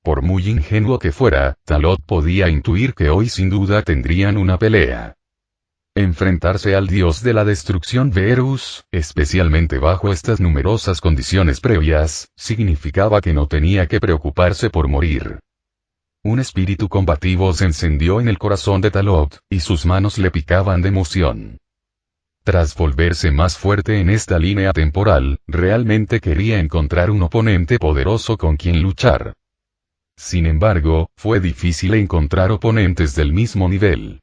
Speaker 3: Por muy ingenuo que fuera, Talot podía intuir que hoy sin duda tendrían una pelea. Enfrentarse al dios de la destrucción Verus, especialmente bajo estas numerosas condiciones previas, significaba que no tenía que preocuparse por morir. Un espíritu combativo se encendió en el corazón de Talot, y sus manos le picaban de emoción. Tras volverse más fuerte en esta línea temporal, realmente quería encontrar un oponente poderoso con quien luchar. Sin embargo, fue difícil encontrar oponentes del mismo nivel.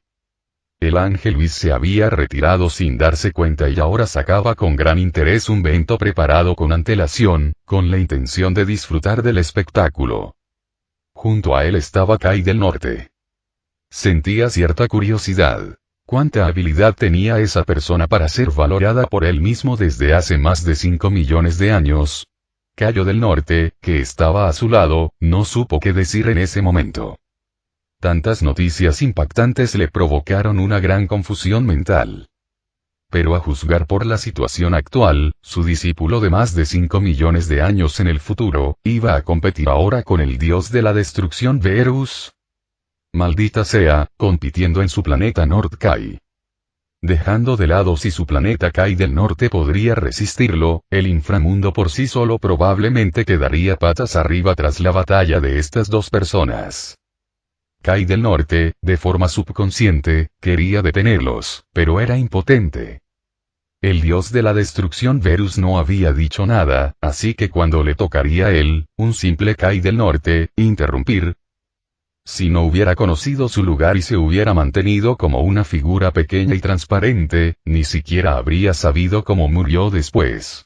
Speaker 3: El ángel Luis se había retirado sin darse cuenta y ahora sacaba con gran interés un bento preparado con antelación, con la intención de disfrutar del espectáculo. Junto a él estaba Kai del Norte. Sentía cierta curiosidad. ¿Cuánta habilidad tenía esa persona para ser valorada por él mismo desde hace más de 5 millones de años? Cayo del Norte, que estaba a su lado, no supo qué decir en ese momento. Tantas noticias impactantes le provocaron una gran confusión mental. Pero a juzgar por la situación actual, su discípulo de más de 5 millones de años en el futuro, iba a competir ahora con el dios de la destrucción Verus. Maldita sea, compitiendo en su planeta Nord-Kai. Dejando de lado si su planeta Kai del Norte podría resistirlo, el inframundo por sí solo probablemente quedaría patas arriba tras la batalla de estas dos personas. Kai del Norte, de forma subconsciente, quería detenerlos, pero era impotente. El dios de la destrucción Verus no había dicho nada, así que cuando le tocaría a él, un simple Kai del Norte, interrumpir. Si no hubiera conocido su lugar y se hubiera mantenido como una figura pequeña y transparente, ni siquiera habría sabido cómo murió después.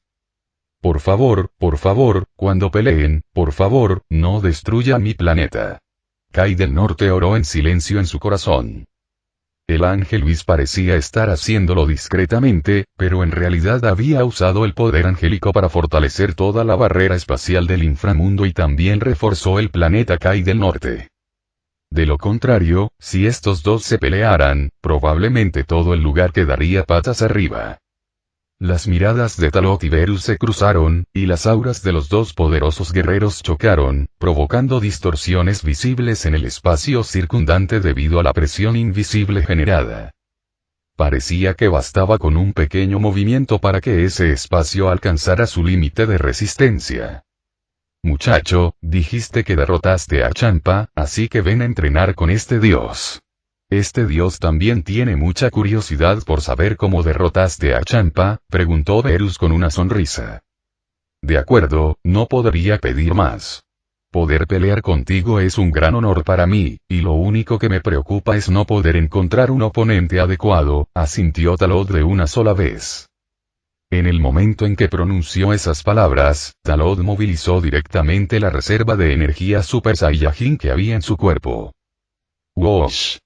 Speaker 3: Por favor, cuando peleen, por favor, no destruya mi planeta. Kai del Norte oró en silencio en su corazón. El ángel Luis parecía estar haciéndolo discretamente, pero en realidad había usado el poder angélico para fortalecer toda la barrera espacial del inframundo y también reforzó el planeta Kai del Norte. De lo contrario, si estos dos se pelearan, probablemente todo el lugar quedaría patas arriba. Las miradas de Talot y Verus se cruzaron, y las auras de los dos poderosos guerreros chocaron, provocando distorsiones visibles en el espacio circundante debido a la presión invisible generada. Parecía que bastaba con un pequeño movimiento para que ese espacio alcanzara su límite de resistencia. Muchacho, dijiste que derrotaste a Champa, así que ven a entrenar con este dios. Este dios también tiene mucha curiosidad por saber cómo derrotaste a Champa, preguntó Verus con una sonrisa. De acuerdo, no podría pedir más. Poder pelear contigo es un gran honor para mí, y lo único que me preocupa es no poder encontrar un oponente adecuado, asintió Talot de una sola vez. En el momento en que pronunció esas palabras, Talot movilizó directamente la reserva de energía Super Saiyajin que había en su cuerpo. ¡Wosh!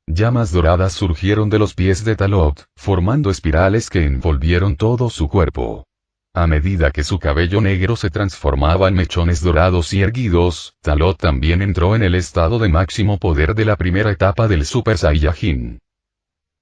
Speaker 3: Llamas doradas surgieron de los pies de Talot, formando espirales que envolvieron todo su cuerpo. A medida que su cabello negro se transformaba en mechones dorados y erguidos, Talot también entró en el estado de máximo poder de la primera etapa del Super Saiyajin.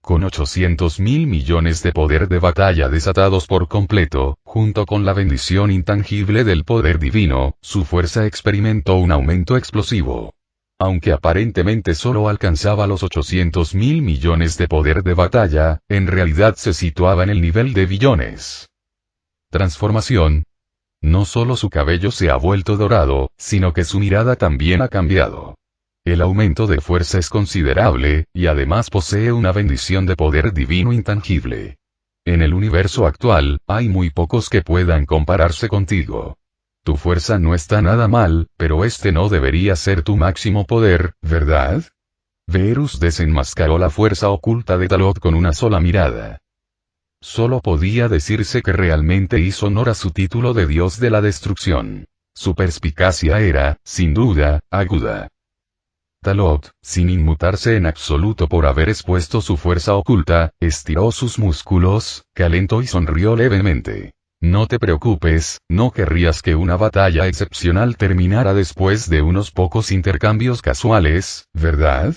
Speaker 3: Con 800.000 millones de poder de batalla desatados por completo, junto con la bendición intangible del poder divino, su fuerza experimentó un aumento explosivo. Aunque aparentemente solo alcanzaba los 800.000 millones de poder de batalla, en realidad se situaba en el nivel de billones. Transformación. No solo su cabello se ha vuelto dorado, sino que su mirada también ha cambiado. El aumento de fuerza es considerable, y además posee una bendición de poder divino intangible. En el universo actual, hay muy pocos que puedan compararse contigo. Tu fuerza no está nada mal, pero este no debería ser tu máximo poder, ¿verdad? Verus desenmascaró la fuerza oculta de Talot con una sola mirada. Solo podía decirse que realmente hizo honor a su título de dios de la destrucción. Su perspicacia era, sin duda, aguda. Talot, sin inmutarse en absoluto por haber expuesto su fuerza oculta, estiró sus músculos, calentó y sonrió levemente. No te preocupes, no querrías que una batalla excepcional terminara después de unos pocos intercambios casuales, ¿verdad?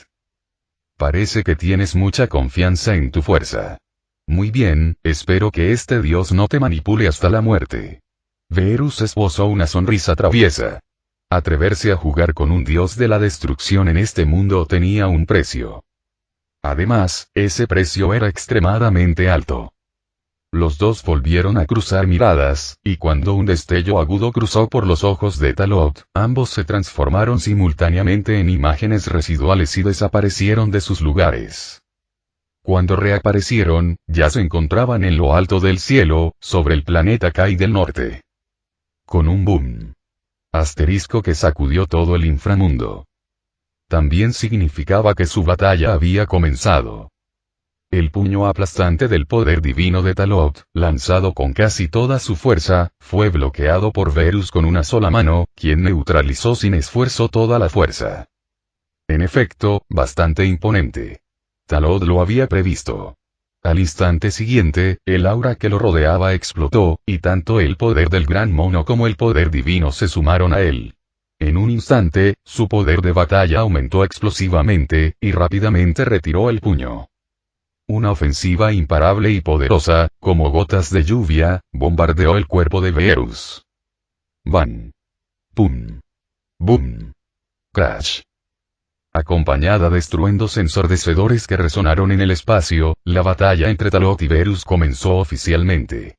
Speaker 3: Parece que tienes mucha confianza en tu fuerza. Muy bien, espero que este dios no te manipule hasta la muerte. Verus esbozó una sonrisa traviesa. Atreverse a jugar con un dios de la destrucción en este mundo tenía un precio. Además, ese precio era extremadamente alto. Los dos volvieron a cruzar miradas, y cuando un destello agudo cruzó por los ojos de Talot, ambos se transformaron simultáneamente en imágenes residuales y desaparecieron de sus lugares. Cuando reaparecieron, ya se encontraban en lo alto del cielo, sobre el planeta Kai del Norte. Con un boom. Asterisco que sacudió todo el inframundo. También significaba que su batalla había comenzado. El puño aplastante del poder divino de Talot, lanzado con casi toda su fuerza, fue bloqueado por Verus con una sola mano, quien neutralizó sin esfuerzo toda la fuerza. En efecto, bastante imponente. Talot lo había previsto. Al instante siguiente, el aura que lo rodeaba explotó, y tanto el poder del gran mono como el poder divino se sumaron a él. En un instante, su poder de batalla aumentó explosivamente, y rápidamente retiró el puño. Una ofensiva imparable y poderosa, como gotas de lluvia, bombardeó el cuerpo de Verus. Van. Pum. Boom. Crash. Acompañada de estruendos ensordecedores que resonaron en el espacio, la batalla entre Talot y Verus comenzó oficialmente.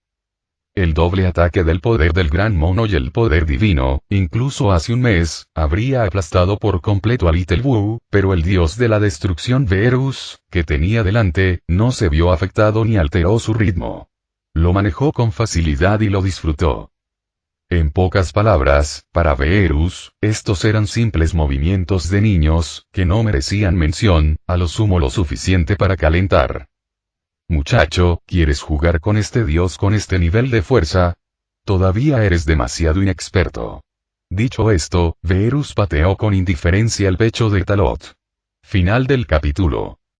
Speaker 3: El doble ataque del poder del gran mono y el poder divino, incluso hace un mes, habría aplastado por completo a Little Wu, pero el dios de la destrucción Verus, que tenía delante, no se vio afectado ni alteró su ritmo. Lo manejó con facilidad y lo disfrutó. En pocas palabras, para Verus, estos eran simples movimientos de niños, que no merecían mención, a lo sumo lo suficiente para calentar. Muchacho, ¿quieres jugar con este dios con este nivel de fuerza? Todavía eres demasiado inexperto. Dicho esto, Verus pateó con indiferencia el pecho de Talot. Final del capítulo.